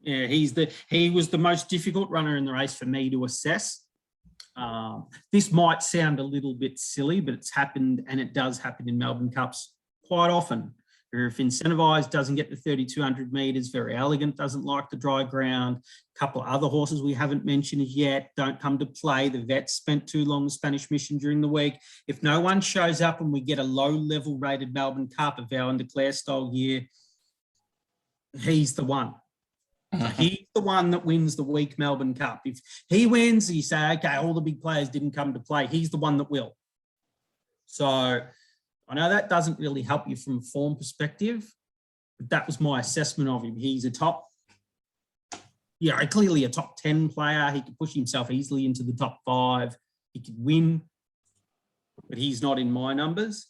[SPEAKER 3] Yeah, he was the most difficult runner in the race for me to assess. This might sound a little bit silly, but it's happened, and it does happen in Melbourne Cups quite often. If Incentivise doesn't get to 3,200 metres, Very Elegant doesn't like the dry ground. A couple of other horses we haven't mentioned yet don't come to play. The vets spent too long the Spanish Mission during the week. If no one shows up and we get a low-level rated Melbourne Cup, a Vow and Declare style year, he's the one. He's the one that wins the week Melbourne Cup. If he wins, you say, okay, all the big players didn't come to play. He's the one that will. So I know that doesn't really help you from a form perspective, but that was my assessment of him. He's clearly a top 10 player. He could push himself easily into the top 5. He could win, but he's not in my numbers.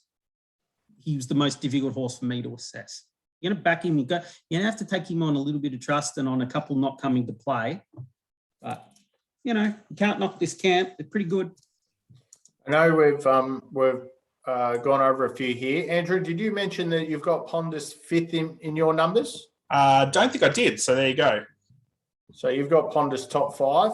[SPEAKER 3] He was the most difficult horse for me to assess. You're going to back him. You're going to have to take him on a little bit of trust and on a couple not coming to play. But, you can't knock this camp. They're pretty good.
[SPEAKER 1] I know we've gone over a few here. Andrew, did you mention that you've got Pondis 5th in your numbers?
[SPEAKER 2] Don't think I did. So there you go.
[SPEAKER 1] So you've got Pondis top 5.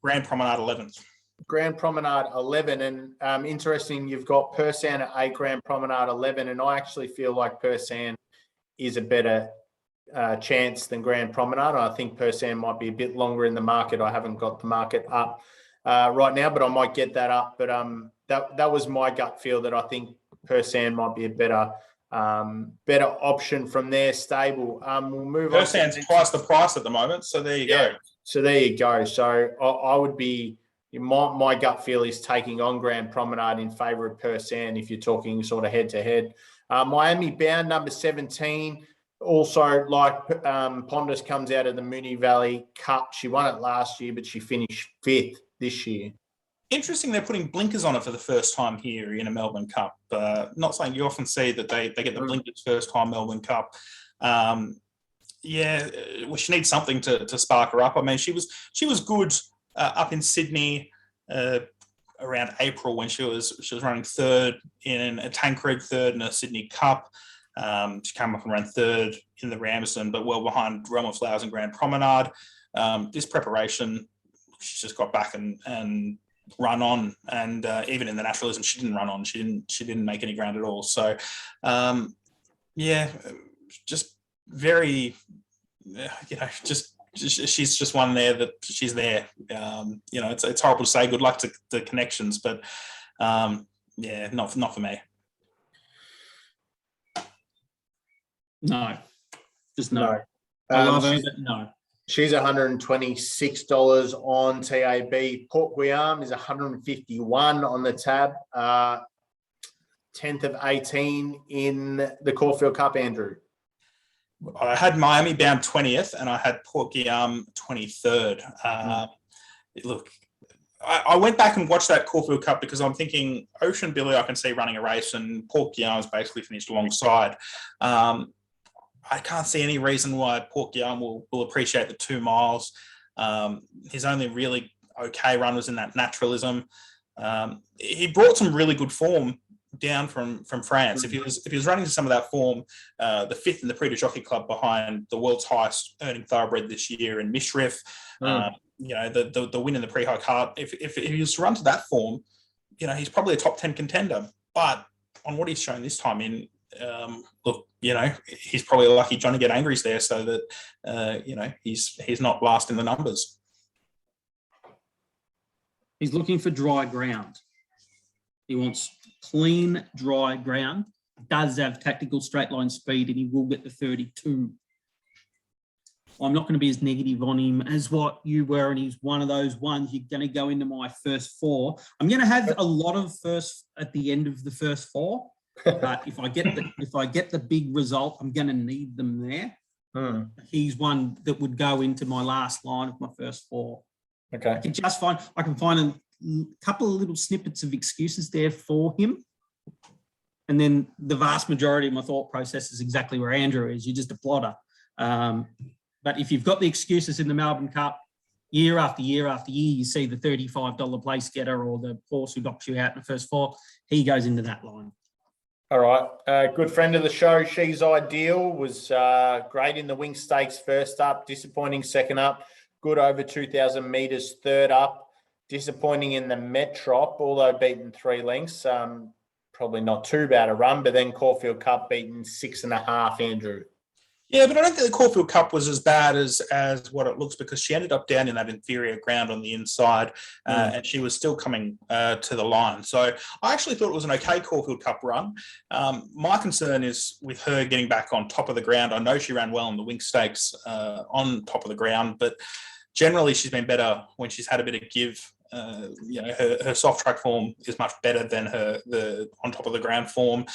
[SPEAKER 2] Grand Promenade 11th.
[SPEAKER 1] Grand Promenade 11. And interesting, you've got Persan at 8, Grand Promenade 11. And I actually feel like Persan is a better chance than Grand Promenade. I think Persan might be a bit longer in the market. I haven't got the market up right now, but I might get that up. But that was my gut feel, that I think Persan might be a better option from their stable. We'll move on.
[SPEAKER 2] Persan's twice the price at the moment, so there you go.
[SPEAKER 1] So there you go. So I would be, my gut feel is taking on Grand Promenade in favour of Persan if you're talking sort of head-to-head. Miami Bound, number 17. Also, like Pondis, comes out of the Moonee Valley Cup. She won it last year, but she finished 5th this year.
[SPEAKER 2] Interesting, they're putting blinkers on it for the first time here in a Melbourne Cup. Not something you often see, that they get the blinkers first time Melbourne Cup. She needs something to spark her up. I mean, she was good up in Sydney around April when she was running 3rd in a Tancred, 3rd in a Sydney Cup. She came up and ran 3rd in the Ramsden, but well behind Realm of Flowers and Grand Promenade. This preparation, she's just got back and run on, and even in the naturalism, she didn't run on. She didn't make any ground at all. So, just very, she's just one there that she's there. It's horrible to say good luck to the connections, but not for me.
[SPEAKER 3] No, just no. I love her, but no.
[SPEAKER 1] She's $126 on TAB. Port Guillaume is $151 on the tab. 10th of 18 in the Caulfield Cup, Andrew.
[SPEAKER 2] I had Miami Bound 20th and I had Port Guillaume 23rd. Look, I went back and watched that Caulfield Cup because I'm thinking Ocean Billy I can see running a race, and Port Guillaume's basically finished alongside. I can't see any reason why Port Guillaume will appreciate the 2 miles. His only really okay run was in that naturalism. He brought some really good form down from France. If he was running some of that form, the 5th in the Prix de Jockey Club behind the world's highest earning thoroughbred this year in Mishrif, the win in the Prix High, if he was to run to that form, he's probably a top 10 contender. But on what he's shown this time, he's probably lucky Johnny get angry's there so that, he's not last in the numbers.
[SPEAKER 3] He's looking for dry ground. He wants clean, dry ground. Does have tactical straight line speed, and he will get the 32. I'm not going to be as negative on him as what you were, and he's one of those ones you're going to go into my first 4. I'm going to have a lot of first at the end of the first 4, but if I get the big result, I'm going to need them there. He's one that would go into my last line of my first 4.
[SPEAKER 1] Okay,
[SPEAKER 3] I can find a couple of little snippets of excuses there for him. And then the vast majority of my thought process is exactly where Andrew is. You're just a plotter. But if you've got the excuses in the Melbourne Cup, year after year after year, you see the $35 place getter or the horse who knocks you out in the first 4, he goes into that line.
[SPEAKER 1] All right. Good friend of the show, She's Ideal, was great in the Wing Stakes first up, disappointing second up, good over 2,000 metres third up, disappointing in the Metrop, although beaten 3 lengths. Probably not too bad a run, but then Caulfield Cup beaten 6.5, Andrew.
[SPEAKER 2] Yeah, but I don't think the Caulfield Cup was as bad as what it looks, because she ended up down in that inferior ground on the inside, and she was still coming to the line. So I actually thought it was an okay Caulfield Cup run. My concern is with her getting back on top of the ground. I know she ran well in the Wing Stakes on top of the ground, but generally she's been better when she's had a bit of give. Her soft track form is much better than the on top of the ground form.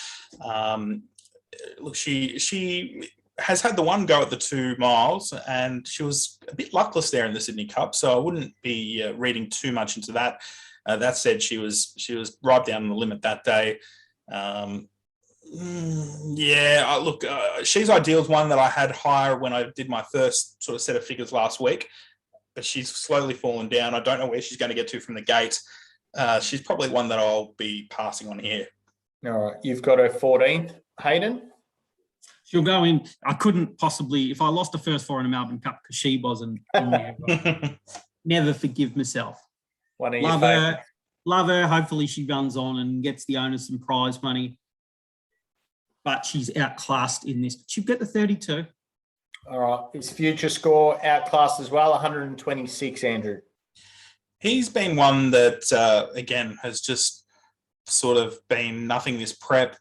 [SPEAKER 2] Look, she has had the one go at the 2 miles, and she was a bit luckless there in the Sydney Cup, so I wouldn't be reading too much into that. That said, she was right down on the limit that day. She's Ideal is one that I had higher when I did my first sort of set of figures last week, but she's slowly fallen down. I don't know where she's going to get to from the gate. She's probably one that I'll be passing on here.
[SPEAKER 1] All right. You've got her 14th, Hayden?
[SPEAKER 3] She'll go in. I couldn't possibly, if I lost the first 4 in a Melbourne Cup because she wasn't, never forgive myself.
[SPEAKER 1] One of your favorites.
[SPEAKER 3] Love her. Hopefully she runs on and gets the owners some prize money. But she's outclassed in this. She'll get the 32.
[SPEAKER 1] All right. His future score outclassed as well, 126, Andrew.
[SPEAKER 2] He's been one that, again, has just sort of been nothing this prep.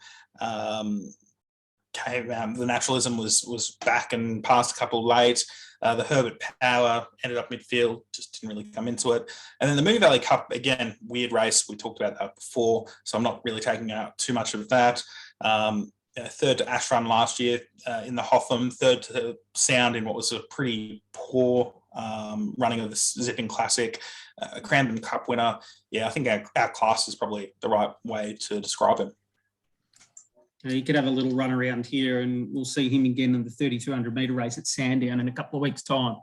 [SPEAKER 2] The naturalism was back and passed a couple late. The Herbert Power ended up midfield, just didn't really come into it. And then the Moonee Valley Cup, again, weird race. We talked about that before, so I'm not really taking out too much of that. Third to Ash Run last year in the Hotham, third to Sound in what was a pretty poor running of the Zipping Classic. Cranbourne Cup winner. Yeah, I think our class is probably the right way to describe him.
[SPEAKER 3] He could have a little run around here, and we'll see him again in the 3,200 metre race at Sandown in a couple of weeks' time.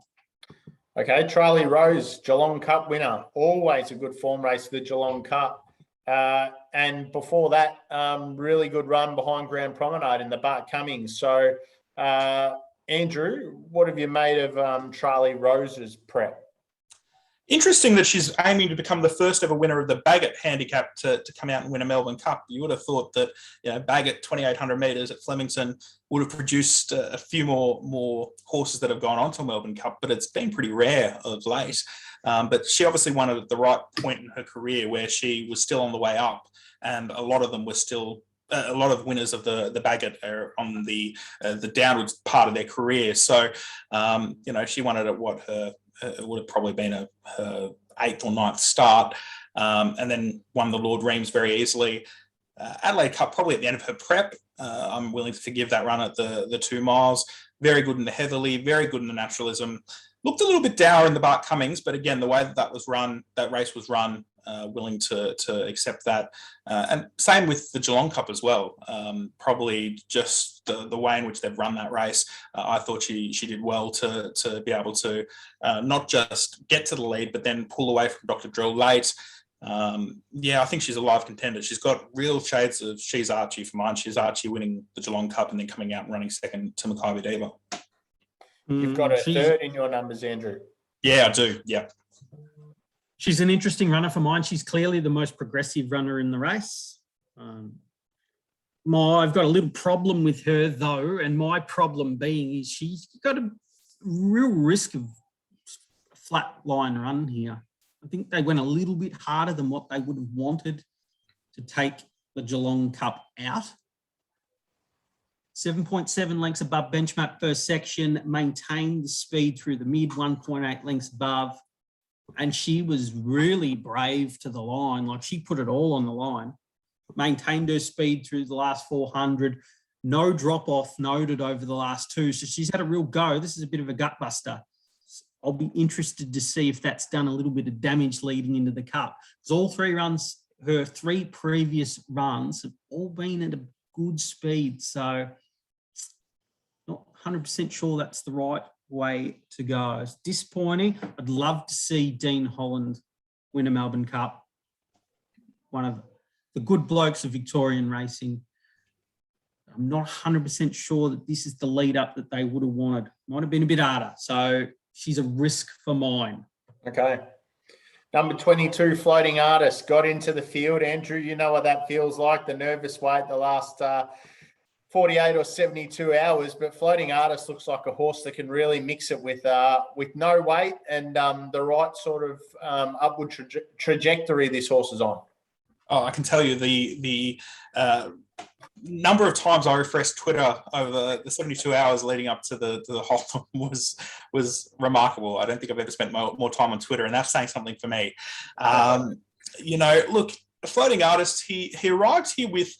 [SPEAKER 1] Okay, Charlie Rose, Geelong Cup winner. Always a good form race for the Geelong Cup. And before that, really good run behind Grand Promenade in the Bart Cummings. So, Andrew, what have you made of Charlie Rose's prep?
[SPEAKER 2] Interesting that she's aiming to become the first ever winner of the Bagot handicap to come out and win a Melbourne Cup. You would have thought that, Bagot 2,800 metres at Flemington would have produced a few more horses that have gone on to a Melbourne Cup, but it's been pretty rare of late. But she obviously won at the right point in her career where she was still on the way up, and a lot of them were still. A lot of winners of the Bagot are on the downwards part of their career. So, she won it at what it would have probably been her 8th or 9th start, and then won the Lord Reims very easily. Adelaide Cup, probably at the end of her prep. I'm willing to forgive that run at the 2 miles. Very good in the Heatherly, very good in the naturalism. Looked a little bit dour in the Bart Cummings, but again, the way that race was run, willing to accept that. And same with the Geelong Cup as well. Probably just the way in which they've run that race. I thought she did well to be able to not just get to the lead, but then pull away from Dr. Drill late. I think she's a live contender. She's got real shades of She's Archie for mine. She's Archie winning the Geelong Cup and then coming out and running second to Mackay Diva.
[SPEAKER 1] You've got a third in your numbers, Andrew.
[SPEAKER 2] Yeah, I do. Yeah.
[SPEAKER 3] She's an interesting runner for mine. She's clearly the most progressive runner in the race. I've got a little problem with her though, and my problem being is she's got a real risk of a flat line run here. I think they went a little bit harder than what they would have wanted to take the Geelong Cup out. 7.7 lengths above benchmark first section, maintained the speed through the mid, 1.8 lengths above. And she was really brave to the line. Like, she put it all on the line. Maintained her speed through the last 400. No drop-off noted over the last two. So she's had a real go. This is a bit of a gut buster. I'll be interested to see if that's done a little bit of damage leading into the Cup. Because all three runs, her three previous runs have all been at a good speed. So not 100% sure that's the right way to go. It's disappointing. I'd love to see Dean Holland win a Melbourne Cup. One of the good blokes of Victorian racing. I'm not 100% sure that this is the lead up that they would have wanted. Might have been a bit harder. So she's a risk for mine.
[SPEAKER 1] Okay. Number 22, Floating Artist, got into the field. Andrew, you know what that feels like, the nervous wait the last 48 or 72 hours. But Floating Artist looks like a horse that can really mix it with no weight and the right sort of upward trajectory this horse is on.
[SPEAKER 2] Oh, I can tell you the number of times I refreshed Twitter over the 72 hours leading up to the whole was remarkable. I don't think I've ever spent more time on Twitter, and that's saying something for me. Look, Floating Artist, he arrived here with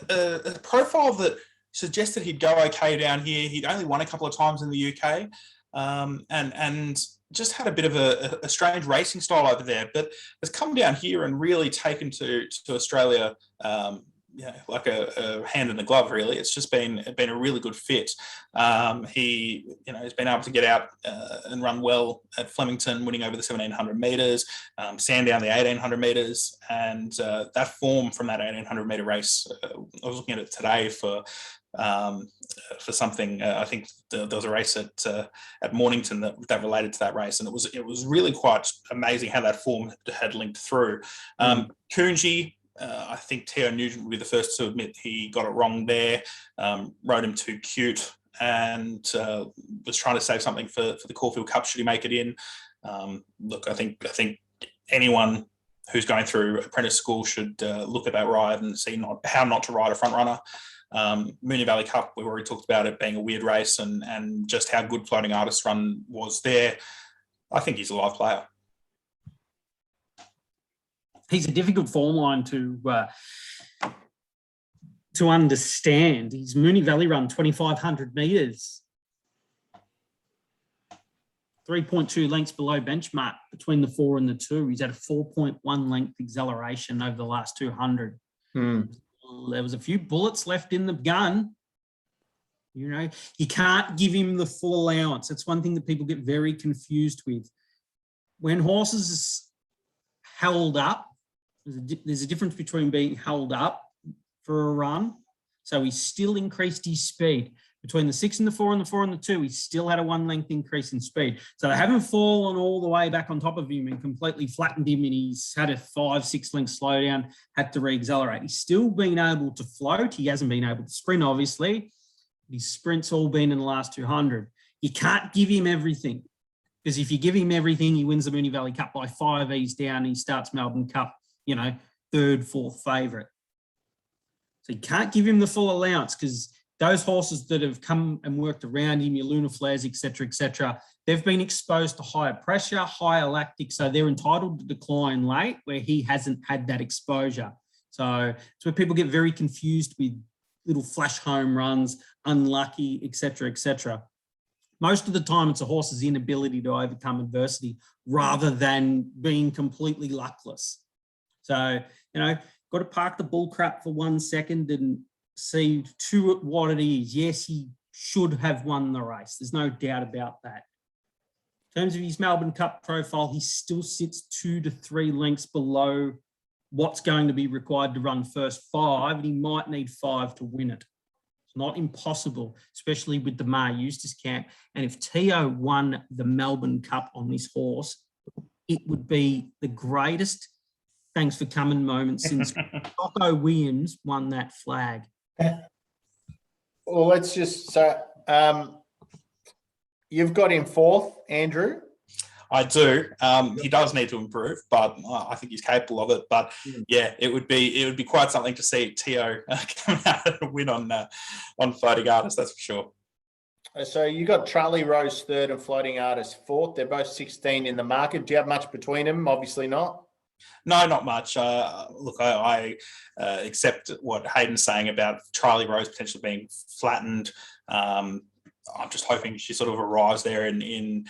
[SPEAKER 2] a profile that suggested he'd go okay down here. He'd only won a couple of times in the UK, and just had a bit of a strange racing style over there, but has come down here and really taken to Australia like a hand in the glove, really. It's just been a really good fit. He's been able to get out and run well at Flemington, winning over the 1,700 metres, Sandown the 1,800 metres, and that form from that 1,800 metre race, I was looking at it today for something. I think there was a race at Mornington that related to that race, and it was really quite amazing how that form had linked through. Coonji, I think Theo Nugent would be the first to admit he got it wrong there. Rode him too cute, and was trying to save something for the Caulfield Cup should he make it in. Look, I think anyone who's going through apprentice school should look at that ride and see how not to ride a front runner. Moonee Valley Cup, we've already talked about it being a weird race and just how good Floating Artist run was there. I think he's a live player.
[SPEAKER 3] He's a difficult form line to understand. His Moonee Valley run, 2,500 metres. 3.2 lengths below benchmark between the 4 and the 2. He's had a 4.1 length acceleration over the last 200. There was a few bullets left in the gun. You can't give him the full allowance. That's one thing that people get very confused with. When horses are held up, there's a difference between being held up for a run. So he still increased his speed. Between the 6 and the 4 and the 4 and the 2, he still had a 1 length increase in speed. So they haven't fallen all the way back on top of him and completely flattened him, and he's had a 5-6 length slowdown, had to re-accelerate. He's still been able to float. He hasn't been able to sprint, obviously. His sprint's all been in the last 200. You can't give him everything, because if you give him everything, he wins the Moonee Valley Cup by 5 E's down. He starts Melbourne Cup, 3rd, 4th favourite. So you can't give him the full allowance, because those horses that have come and worked around him, your Luna Flares, et cetera, they've been exposed to higher pressure, higher lactic, so they're entitled to decline late where he hasn't had that exposure. So it's where people get very confused with little flash home runs, unlucky, et cetera. Most of the time, it's a horse's inability to overcome adversity rather than being completely luckless. So, got to park the bull crap for 1 second and see to it what it is. Yes, he should have won the race. There's no doubt about that. In terms of his Melbourne Cup profile, he still sits 2 to 3 lengths below what's going to be required to run first 5, and he might need 5 to win it. It's not impossible, especially with the Mar Eustace camp. And if Teo won the Melbourne Cup on this horse, it would be the greatest thanks for coming moment since Rocco Williams won that flag.
[SPEAKER 1] Well, let's just you've got him fourth, Andrew.
[SPEAKER 2] I do. He does need to improve, but I think he's capable of it. But yeah, it would be quite something to see Tio come out and win on Floating Artist. That's for sure.
[SPEAKER 1] So you got Charlie Rose third and Floating Artist fourth. They're both 16 in the market. Do you have much between them? Obviously not.
[SPEAKER 2] No, not much. Look, I accept what Hayden's saying about Charlie Rose potentially being flattened. I'm just hoping she sort of arrives there in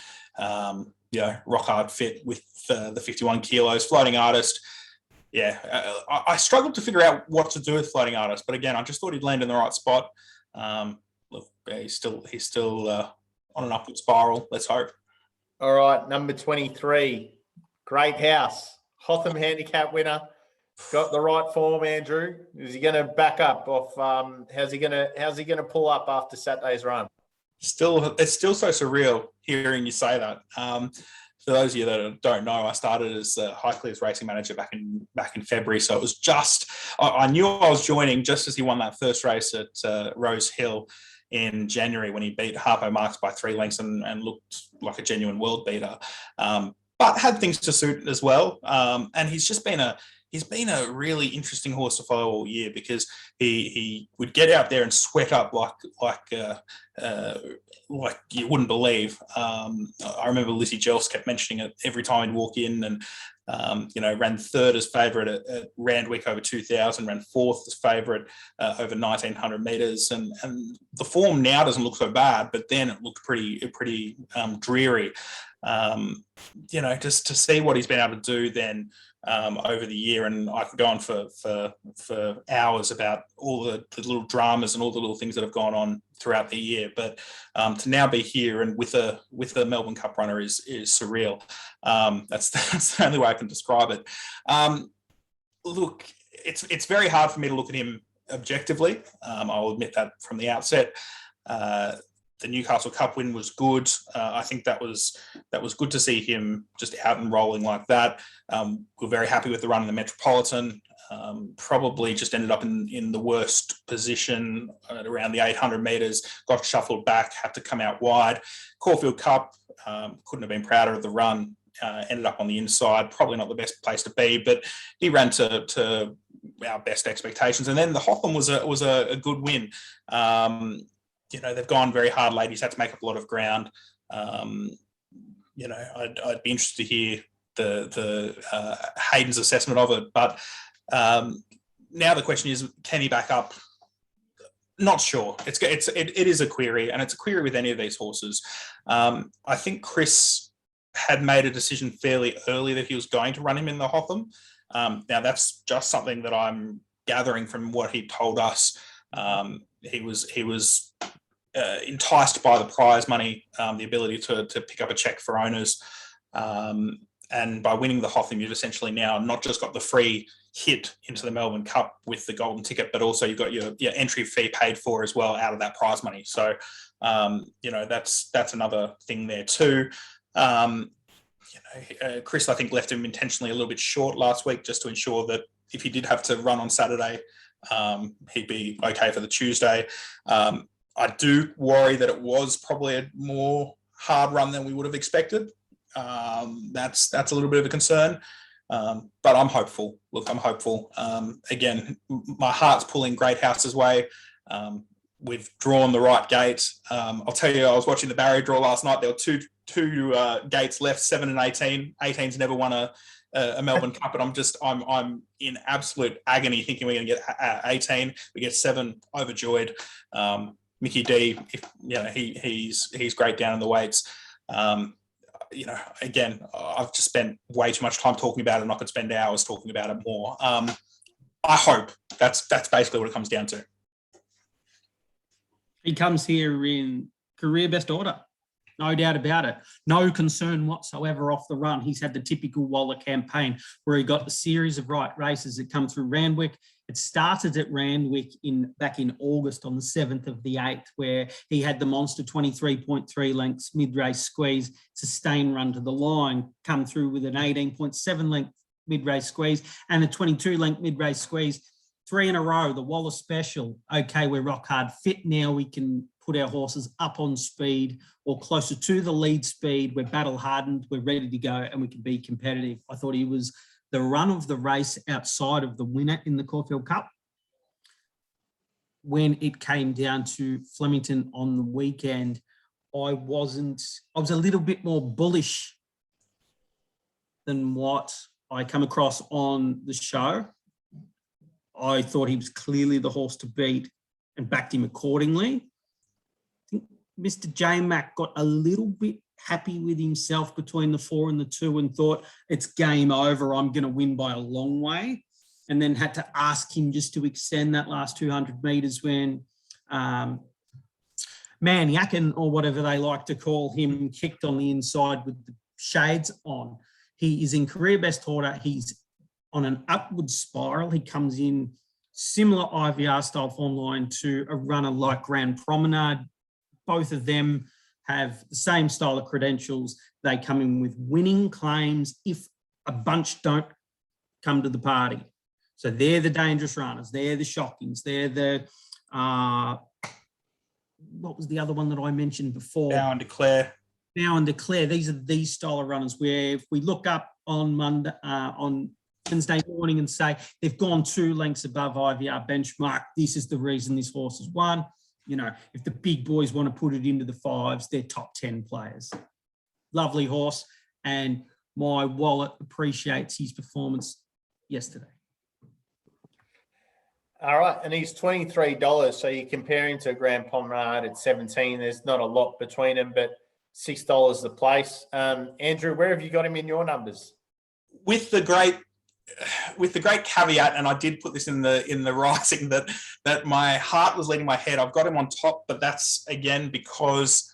[SPEAKER 2] rock hard fit with the 51 kilos. Floating Artist, yeah. I struggled to figure out what to do with Floating Artist, but again, I just thought he'd land in the right spot. Look, he's still on an upward spiral. Let's hope.
[SPEAKER 1] All right, number 23, Great House, Hotham handicap winner. Got the right form, Andrew. Is he going to back up off? How's he going to pull up after Saturday's run?
[SPEAKER 2] It's still so surreal hearing you say that. For those of you that don't know, I started as Highclere's racing manager back in February. So it was just I knew I was joining just as he won that first race at Rose Hill in January when he beat Harpo Marks by 3 lengths and looked like a genuine world beater. But had things to suit as well. And he's been a really interesting horse to follow all year because he would get out there and sweat up like you wouldn't believe. I remember Lizzie Jelfs kept mentioning it every time he'd walk in, and ran third as favourite at Randwick over 2,000, ran fourth as favourite over 1,900 metres, and the form now doesn't look so bad, but then it looked pretty dreary. Just to see what he's been able to do then over the year, and I could go on for hours about all the little dramas and all the little things that have gone on throughout the year. But to now be here and with a Melbourne Cup runner is surreal. That's the only way I can describe it. Look, it's very hard for me to look at him objectively. I'll admit that from the outset. The Newcastle Cup win was good. I think that was good to see him just out and rolling like that. We're very happy with the run in the Metropolitan. Probably just ended up in the worst position at around the 800 metres, got shuffled back, had to come out wide. Caulfield Cup, couldn't have been prouder of the run. Ended up on the inside, probably not the best place to be, but he ran to our best expectations. And then the Hotham was a good win. They've gone very hard late. He's had to make up a lot of ground. I'd be interested to hear the Hayden's assessment of it. But now the question is, can he back up? Not sure. It is a query, and it's a query with any of these horses. I think Chris had made a decision fairly early that he was going to run him in the Hotham. Now that's just something that I'm gathering from what he told us. He was enticed by the prize money, the ability to pick up a check for owners. And by winning the Hotham, you've essentially now not just got the free hit into the Melbourne Cup with the golden ticket, but also you've got your entry fee paid for as well out of that prize money. So, that's another thing there too. Chris, I think, left him intentionally a little bit short last week just to ensure that if he did have to run on Saturday, he'd be okay for the Tuesday. I do worry that it was probably a more hard run than we would have expected. That's a little bit of a concern, but I'm hopeful. Look, I'm hopeful. Again, my heart's pulling Great House's way. We've drawn the right gate. I'll tell you, I was watching the barrier draw last night. There were two gates left, 7 and 18. 18's never won a Melbourne Cup, and I'm in absolute agony thinking we're going to get 18. We get 7, overjoyed. Mickey D, he's great down in the weights. Again, I've just spent way too much time talking about it, and I could spend hours talking about it more. I hope that's basically what it comes down to.
[SPEAKER 3] He comes here in career best order, no doubt about it. No concern whatsoever off the run. He's had the typical Waller campaign where he got a series of right races that come through Randwick. It started at Randwick back in August on the 7th of the 8th, where he had the monster 23.3 lengths mid-race squeeze, sustained run to the line, come through with an 18.7 length mid-race squeeze, and a 22-length mid-race squeeze. 3 in a row, the Wallace Special. Okay, we're rock hard fit now. We can put our horses up on speed or closer to the lead speed. We're battle hardened, we're ready to go, and we can be competitive. I thought he was the run of the race outside of the winner in the Caulfield Cup. When it came down to Flemington on the weekend, I was a little bit more bullish than what I come across on the show. I thought he was clearly the horse to beat and backed him accordingly. I think Mr. J-Mac got a little bit happy with himself between the 4 and the 2 and thought, it's game over, I'm going to win by a long way. And then had to ask him just to extend that last 200 metres when Maniakin, or whatever they like to call him, kicked on the inside with the shades on. He is in career best order. He's on an upward spiral. He comes in similar IVR style form line to a runner like Grand Promenade. Both of them have the same style of credentials. They come in with winning claims if a bunch don't come to the party. So they're the dangerous runners. They're the Shockings. They're the, what was the other one that I mentioned before?
[SPEAKER 2] Bow and Declare.
[SPEAKER 3] Bow and Declare. These are these style of runners where if we look up on Monday, on Wednesday morning and say they've gone 2 lengths above IVR benchmark, this is the reason this horse has won. You know, if the big boys want to put it into the 5s, they're top 10 players. Lovely horse, and my wallet appreciates his performance yesterday.
[SPEAKER 1] All right, and he's $23. So you're comparing to Grand Promenade at 17. There's not a lot between them, but $6 the place. Andrew, where have you got him in your numbers?
[SPEAKER 2] With the great caveat, and I did put this in the writing that my heart was leading my head. I've got him on top, but that's again because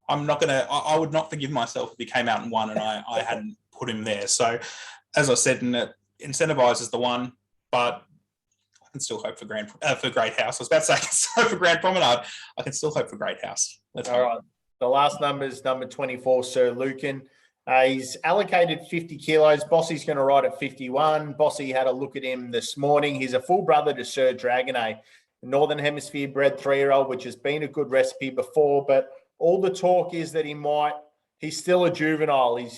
[SPEAKER 2] I would not forgive myself if he came out and won and I hadn't put him there. So, as I said, Incentivise is the one, but I can still hope for Great House. I was about to say I can still hope for Grand Promenade. I can still hope for Great House.
[SPEAKER 1] All right. The last number is number 24, Sir Lucan. He's allocated 50 kilos. Bossy's going to ride at 51. Bossy had a look at him this morning. He's a full brother to Sir Dragonet, a Northern Hemisphere bred 3-year-old, which has been a good recipe before. But all the talk is that he's still a juvenile.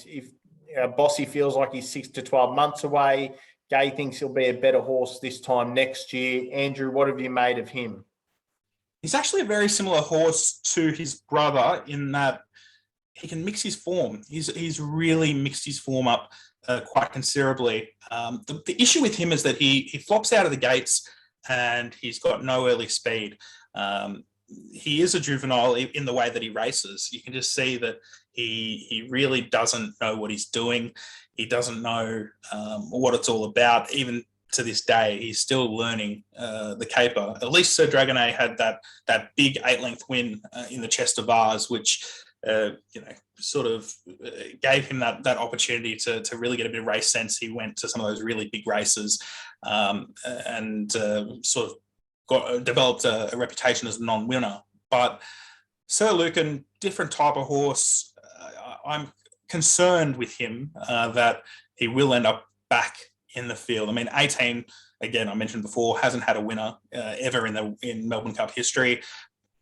[SPEAKER 1] Bossy feels like he's 6 to 12 months away. Gay thinks he'll be a better horse this time next year. Andrew, what have you made of him?
[SPEAKER 2] He's actually a very similar horse to his brother in that he can mix his form. He's really mixed his form up quite considerably. The issue with him is that he flops out of the gates and he's got no early speed. He is a juvenile in the way that he races. You can just see that he really doesn't know what he's doing. He doesn't know what it's all about. Even to this day, he's still learning the caper. At least Sir Dragonet had that big 8-length win in the Chester Vase, which sort of gave him that opportunity to really get a bit of race sense. He went to some of those really big races and sort of developed a reputation as a non-winner. But Sir Lucan, different type of horse. I'm concerned with him that he will end up back in the field. I mean, 18, again, I mentioned before, hasn't had a winner ever in Melbourne Cup history.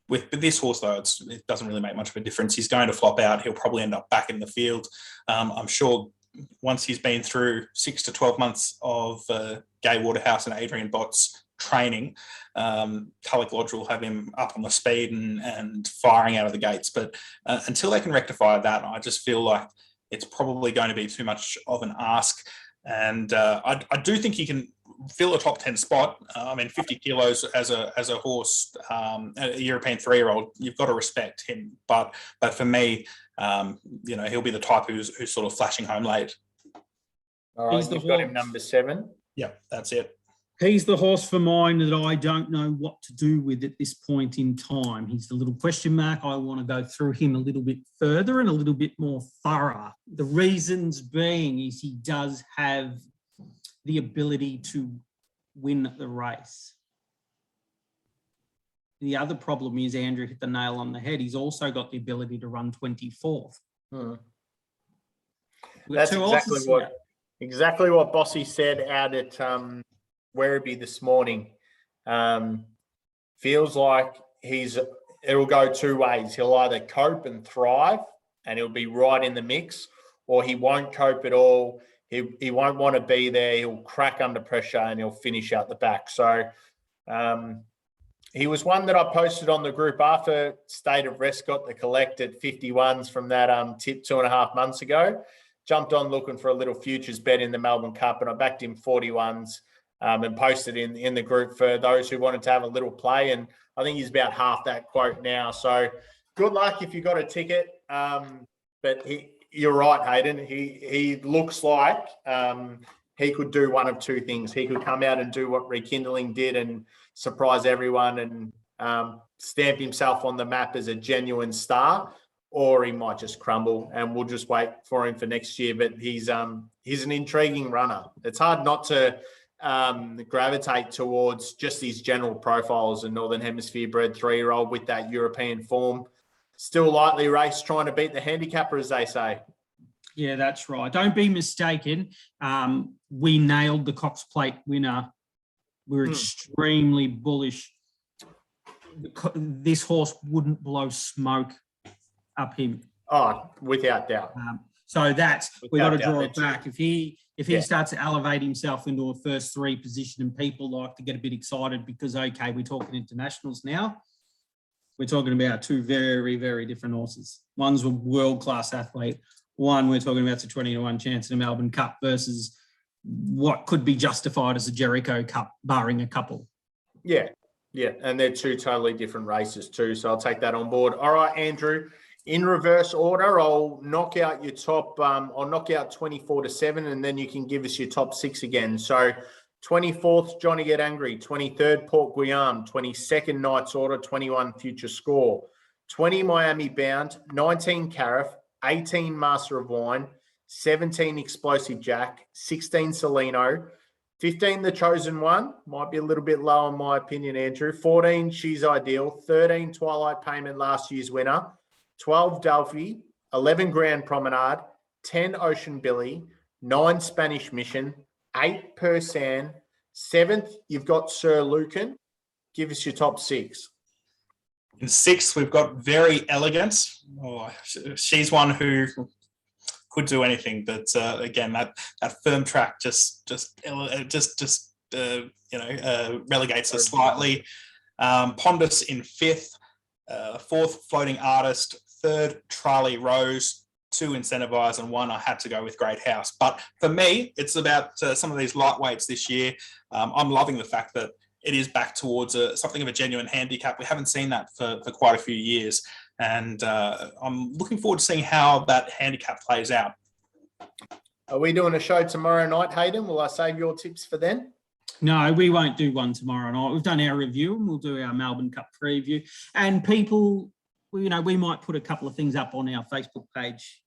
[SPEAKER 2] With this horse, though, it doesn't really make much of a difference. He's going to flop out. He'll probably end up back in the field. I'm sure once he's been through 6 to 12 months of Gai Waterhouse and Adrian Bott's training, Cullick Lodge will have him up on the speed and firing out of the gates. But until they can rectify that, I just feel like it's probably going to be too much of an ask. And I do think he can fill a top 10 spot. I mean, 50 kilos as a horse, a European 3-year-old, you've got to respect him. But for me, he'll be the type who's sort of flashing home late.
[SPEAKER 1] All right, you've got him number 7.
[SPEAKER 2] Yeah, that's it.
[SPEAKER 3] He's the horse for mine that I don't know what to do with at this point in time. He's the little question mark. I want to go through him a little bit further and a little bit more thorough. The reasons being is he does have the ability to win the race. The other problem is Andrew hit the nail on the head. He's also got the ability to run 24th.
[SPEAKER 1] That's exactly Exactly what Bossy said out at Werribee this morning. Feels like it'll go two ways. He'll either cope and thrive and he'll be right in the mix, or he won't cope at all. He won't want to be there. He'll crack under pressure and he'll finish out the back. So he was one that I posted on the group after State of Rest got the collect at 51s from that tip 2.5 months ago. Jumped on looking for a little futures bet in the Melbourne Cup, and I backed him 41s and posted in the group for those who wanted to have a little play. And I think he's about half that quote now. So good luck if you got a ticket. But you're right, Hayden. He looks like he could do one of two things. He could come out and do what Rekindling did and surprise everyone and stamp himself on the map as a genuine star, or he might just crumble and we'll just wait for him for next year. But he's an intriguing runner. It's hard not to gravitate towards just these general profiles, a Northern Hemisphere bred 3-year-old with that European form. Still lightly raced, trying to beat the handicapper, as they say.
[SPEAKER 3] Yeah, that's right. Don't be mistaken. We nailed the Cox Plate winner. We're extremely bullish. This horse wouldn't blow smoke up him.
[SPEAKER 1] Oh, without doubt.
[SPEAKER 3] So we've got to draw it back. If he starts to elevate himself into a first three position, and people like to get a bit excited because, okay, we're talking internationals now. We're talking about two very, very different horses. One's a world-class athlete. One, we're talking about the 20-1 chance in the Melbourne Cup versus what could be justified as a Jericho Cup, barring a couple.
[SPEAKER 1] Yeah, and they're two totally different races too, so I'll take that on board. All right, Andrew, in reverse order, I'll knock out your top, I'll knock out 24-7, and then you can give us your top 6 again. So 24th, Johnny Get Angry. 23rd, Port Guillaume. 22nd, Knight's Order. 21, Future Score. 20, Miami Bound. 19, Cariff. 18, Master of Wine. 17, Explosive Jack. 16, Celino. 15, The Chosen One. Might be a little bit low in my opinion, Andrew. 14, She's Ideal. 13, Twilight Payment, last year's winner. 12, Delphi. 11, Grand Promenade. 10, Ocean Billy. 9, Spanish Mission. 8, Persan. 7th, you've got Sir Lucan. Give us your top 6.
[SPEAKER 2] In 6th, we've got Very Elegant. Oh, she's one who could do anything, but again, that firm track just relegates her slightly. Pondis in 5th. 4th, Floating Artist. 3rd, Charlie Rose. 2, Incentivise, and 1, I had to go with Great House. But for me, it's about some of these lightweights this year. I'm loving the fact that it is back towards something of a genuine handicap. We haven't seen that for quite a few years. And I'm looking forward to seeing how that handicap plays out.
[SPEAKER 1] Are we doing a show tomorrow night, Hayden? Will I save your tips for then?
[SPEAKER 3] No, we won't do one tomorrow night. We've done our review and we'll do our Melbourne Cup preview. And people, we might put a couple of things up on our Facebook page,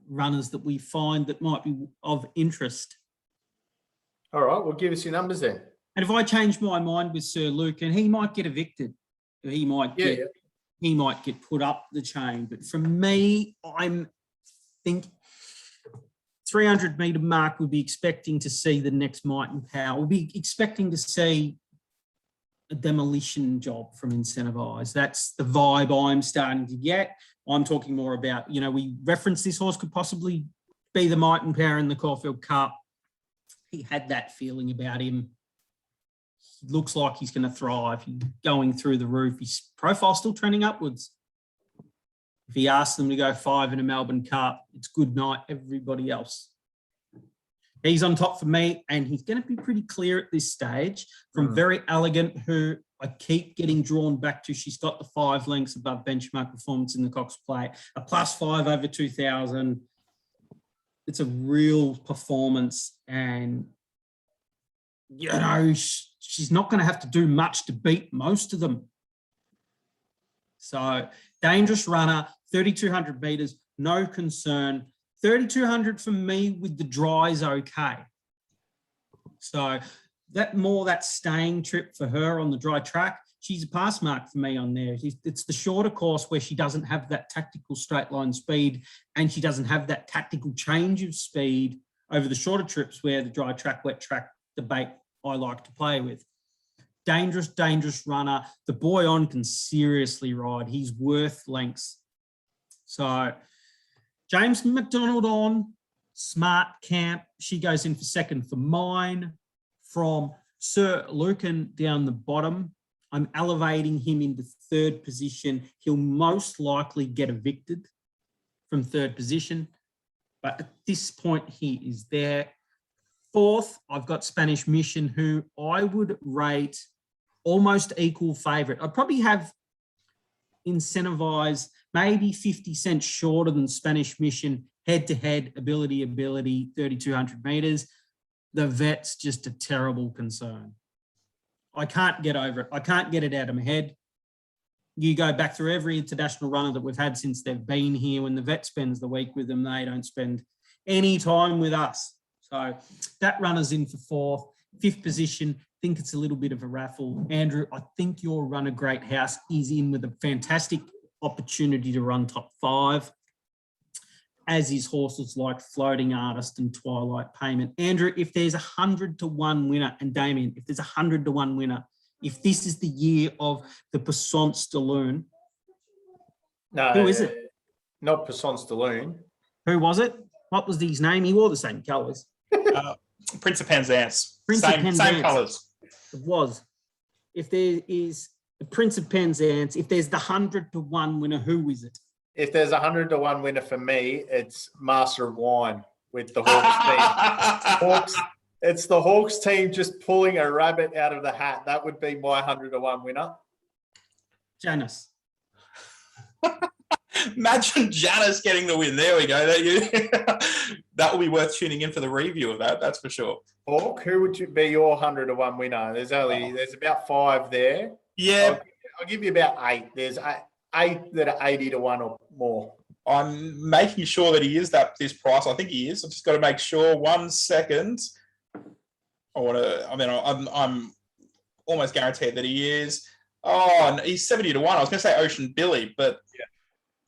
[SPEAKER 3] runners that we find that might be of interest.
[SPEAKER 1] All right, well, give us your numbers then.
[SPEAKER 3] And if I change my mind with Sir Lucan, he might get evicted. He might get put up the chain. But for me, I think 300 metre mark, we'll be expecting to see the next Might and Power. We'll be expecting to see a demolition job from Incentivise. That's the vibe I'm starting to get. I'm talking more about, we referenced this horse could possibly be the Might and Power in the Caulfield Cup. He had that feeling about him. He looks like he's going to thrive. He's going through the roof. His profile's still trending upwards. If he asks them to go 5 in a Melbourne Cup, it's good night, everybody else. He's on top for me, and he's going to be pretty clear at this stage from Very Elegant, who I keep getting drawn back to. She's got the 5 lengths above benchmark performance in the Cox Plate, a +5 over 2,000. It's a real performance, and she's not going to have to do much to beat most of them. So dangerous runner, 3,200 metres, no concern. 3,200 for me with the dries okay. So that staying trip for her on the dry track, she's a pass mark for me on there. It's the shorter course where she doesn't have that tactical straight line speed and she doesn't have that tactical change of speed over the shorter trips where the dry track, wet track debate I like to play with. Dangerous, dangerous runner. The boy on can seriously ride. He's worth lengths. So James McDonald on, smart camp. She goes in for second for mine. From Sir Lucan down the bottom, I'm elevating him into third position. He'll most likely get evicted from third position, but at this point he is there. Fourth, I've got Spanish Mission, who I would rate almost equal favourite. I'd probably have Incentivise maybe 50 cents shorter than Spanish Mission, head-to-head, ability, 3,200 metres. The vet's just a terrible concern. I can't get over it. I can't get it out of my head. You go back through every international runner that we've had since they've been here. When the vet spends the week with them, they don't spend any time with us. So that runner's in for fourth. Fifth position, think it's a little bit of a raffle. Andrew, I think your runner Great House is in with a fantastic opportunity to run top 5, as is horses like Floating Artist and Twilight Payment. Andrew, if there's 100 to 1 winner, and Damien, if there's 100 to 1 winner, if this is the year of the Passance de Lune,
[SPEAKER 1] no,
[SPEAKER 3] who is it?
[SPEAKER 1] Not Passance de Lune.
[SPEAKER 3] Who was it? What was his name? He wore the same colours.
[SPEAKER 2] Prince of Penzance.
[SPEAKER 3] Same
[SPEAKER 2] colours.
[SPEAKER 3] It was. If there is the Prince of Penzance, if there's the 100 to 1 winner, who is it?
[SPEAKER 1] If there's 100 to 1 winner for me, it's Master of Wine with the Hawks team. It's the Hawks team just pulling a rabbit out of the hat. That would be my 100 to 1 winner.
[SPEAKER 3] Janice.
[SPEAKER 2] Imagine Janice getting the win. There we go. That will be worth tuning in for the review of that. That's for sure.
[SPEAKER 1] Hawk, who would be your 100 to 1 winner? There's about 5 there.
[SPEAKER 2] Yeah.
[SPEAKER 1] I'll give you about 8. There's 8 that are 80 to 1 or more.
[SPEAKER 2] I'm making sure that he is this price. I think he is. I've just got to make sure. 1 second. I'm almost guaranteed that he is. Oh, he's 70 to 1. I was going to say Ocean Billy, but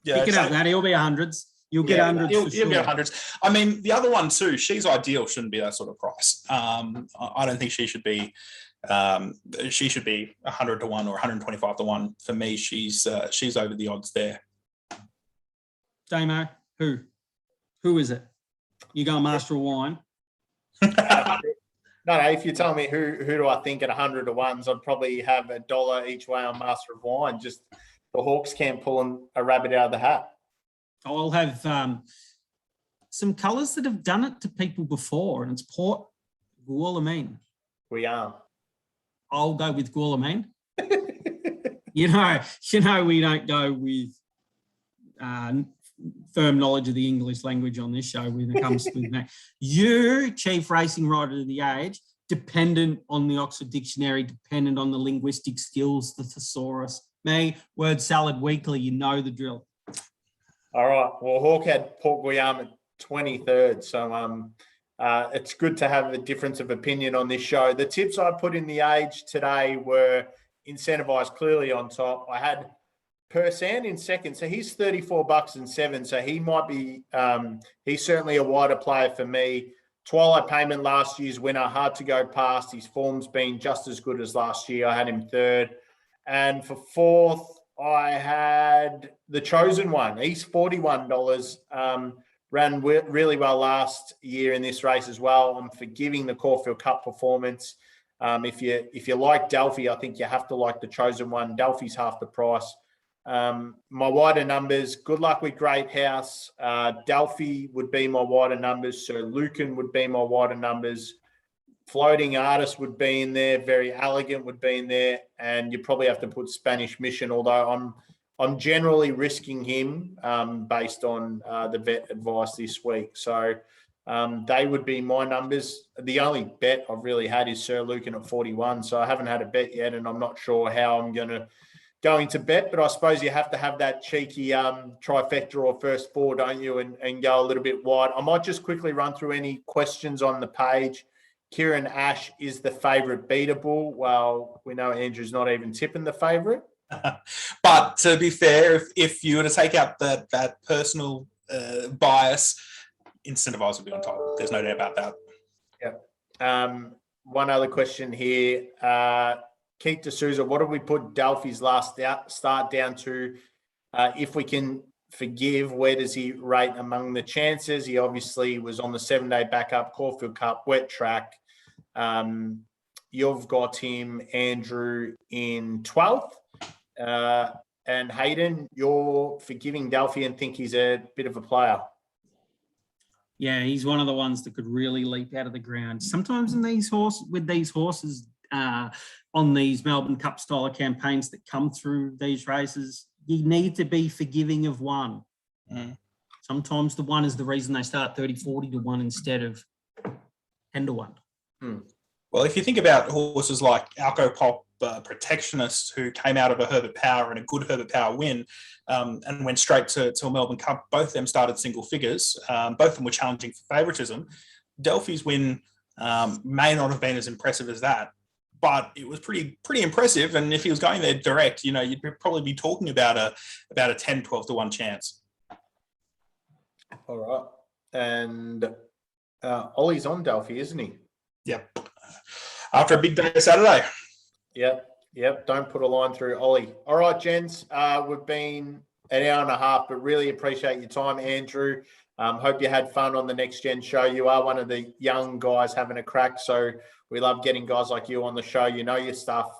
[SPEAKER 2] yeah.
[SPEAKER 3] Pick it up, that. He'll be hundreds. You'll get hundreds.
[SPEAKER 2] He'll get hundreds. I mean, the other one too. She's Ideal shouldn't be that sort of price. I don't think she should be. She should be 100 to 1 or 125 to 1. For me, she's over the odds there.
[SPEAKER 3] Damo, who is it? You go Master of Wine.
[SPEAKER 1] No, if you tell me who do I think at 100 to 1s, I'd probably have $1 each way on Master of Wine. Just the Hawks can't pull a rabbit out of the hat.
[SPEAKER 3] I'll have some colours that have done it to people before, and it's Port Gualamine.
[SPEAKER 1] We are.
[SPEAKER 3] I'll go with Gualamine. you know, we don't go with firm knowledge of the English language on this show when it comes to that. You, chief racing rider of the age, dependent on the Oxford Dictionary, dependent on the linguistic skills, the thesaurus. Me, word salad weekly, you know the drill.
[SPEAKER 1] All right. Well, Hawk had Port Guillaume at 23rd, so it's good to have a difference of opinion on this show. The tips I put in the age today were Incentivise clearly on top. I had Persan in second, so he's $34.07. So he might be, he's certainly a wider player for me. Twilight Payment, last year's winner, hard to go past. His form's been just as good as last year. I had him third. And for fourth, I had the Chosen One. He's $41. Ran really well last year in this race as well. I'm forgiving the Caulfield Cup performance. If you like Delphi, I think you have to like the Chosen One. Delphi's half the price. My wider numbers, good luck with Great House. Delphi would be my wider numbers. Sir Lucan would be my wider numbers. Floating Artist would be in there. Very Elegant would be in there. And you probably have to put Spanish Mission, although I'm generally risking him based on the vet advice this week. So they would be my numbers. The only bet I've really had is Sir Lucan at 41. So I haven't had a bet yet, and I'm not sure how I'm going to bet. But I suppose you have to have that cheeky trifecta or first four, don't you, and go a little bit wide. I might just quickly run through any questions on the page. Kieran Ash is the favourite beatable. Well, we know Andrew's not even tipping the favourite.
[SPEAKER 2] But to be fair, if you were to take out that personal bias, Incentivise will be on top. There's no doubt about that.
[SPEAKER 1] One other question here. Keith D'Souza, what did we put Delphi's last start down to? If we can forgive, where does he rate among the chances? He obviously was on the 7-day backup, Caulfield Cup, wet track. You've got him, Andrew, in 12th. And Hayden, you're forgiving Delphi and think he's a bit of a player.
[SPEAKER 3] Yeah, he's one of the ones that could really leap out of the ground. Sometimes in these horses, on these Melbourne Cup style of campaigns that come through these races, you need to be forgiving of one. Sometimes the one is the reason they start 30-40 to 1 instead of 10 to 1.
[SPEAKER 2] Well, if you think about horses like Alco Pop, Protectionist, who came out of a Herbert Power and a good Herbert Power win, and went straight to a Melbourne Cup, both of them started single figures. Both of them were challenging for favouritism. Delphi's win may not have been as impressive as that, but it was pretty impressive. And if he was going there direct, you'd probably be talking about a 10-12 to 1 chance.
[SPEAKER 1] All right. And Ollie's on Delphi, isn't he?
[SPEAKER 2] Yep. After a big day Saturday.
[SPEAKER 1] Yep. Don't put a line through Ollie. All right, gents. We've been an hour and a half, but really appreciate your time, Andrew. Hope you had fun on the Next Gen show. You are one of the young guys having a crack, so we love getting guys like you on the show. You know your stuff.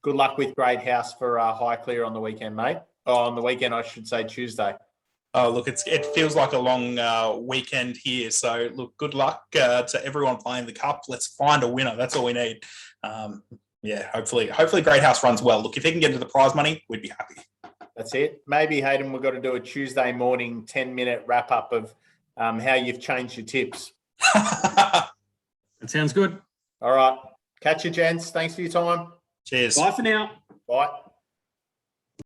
[SPEAKER 1] Good luck with Great House for Highclere on the weekend, mate. Oh, on the weekend, I should say Tuesday.
[SPEAKER 2] Oh, look, it feels like a long weekend here. So, look, good luck to everyone playing the Cup. Let's find a winner. That's all we need. Hopefully Great House runs well. Look, if he can get into the prize money, we'd be happy.
[SPEAKER 1] That's it. Maybe, Hayden, we've got to do a Tuesday morning 10-minute wrap-up of how you've changed your tips.
[SPEAKER 3] That sounds good.
[SPEAKER 1] All right. Catch you, gents. Thanks for your time.
[SPEAKER 2] Cheers.
[SPEAKER 3] Bye for now.
[SPEAKER 1] Bye.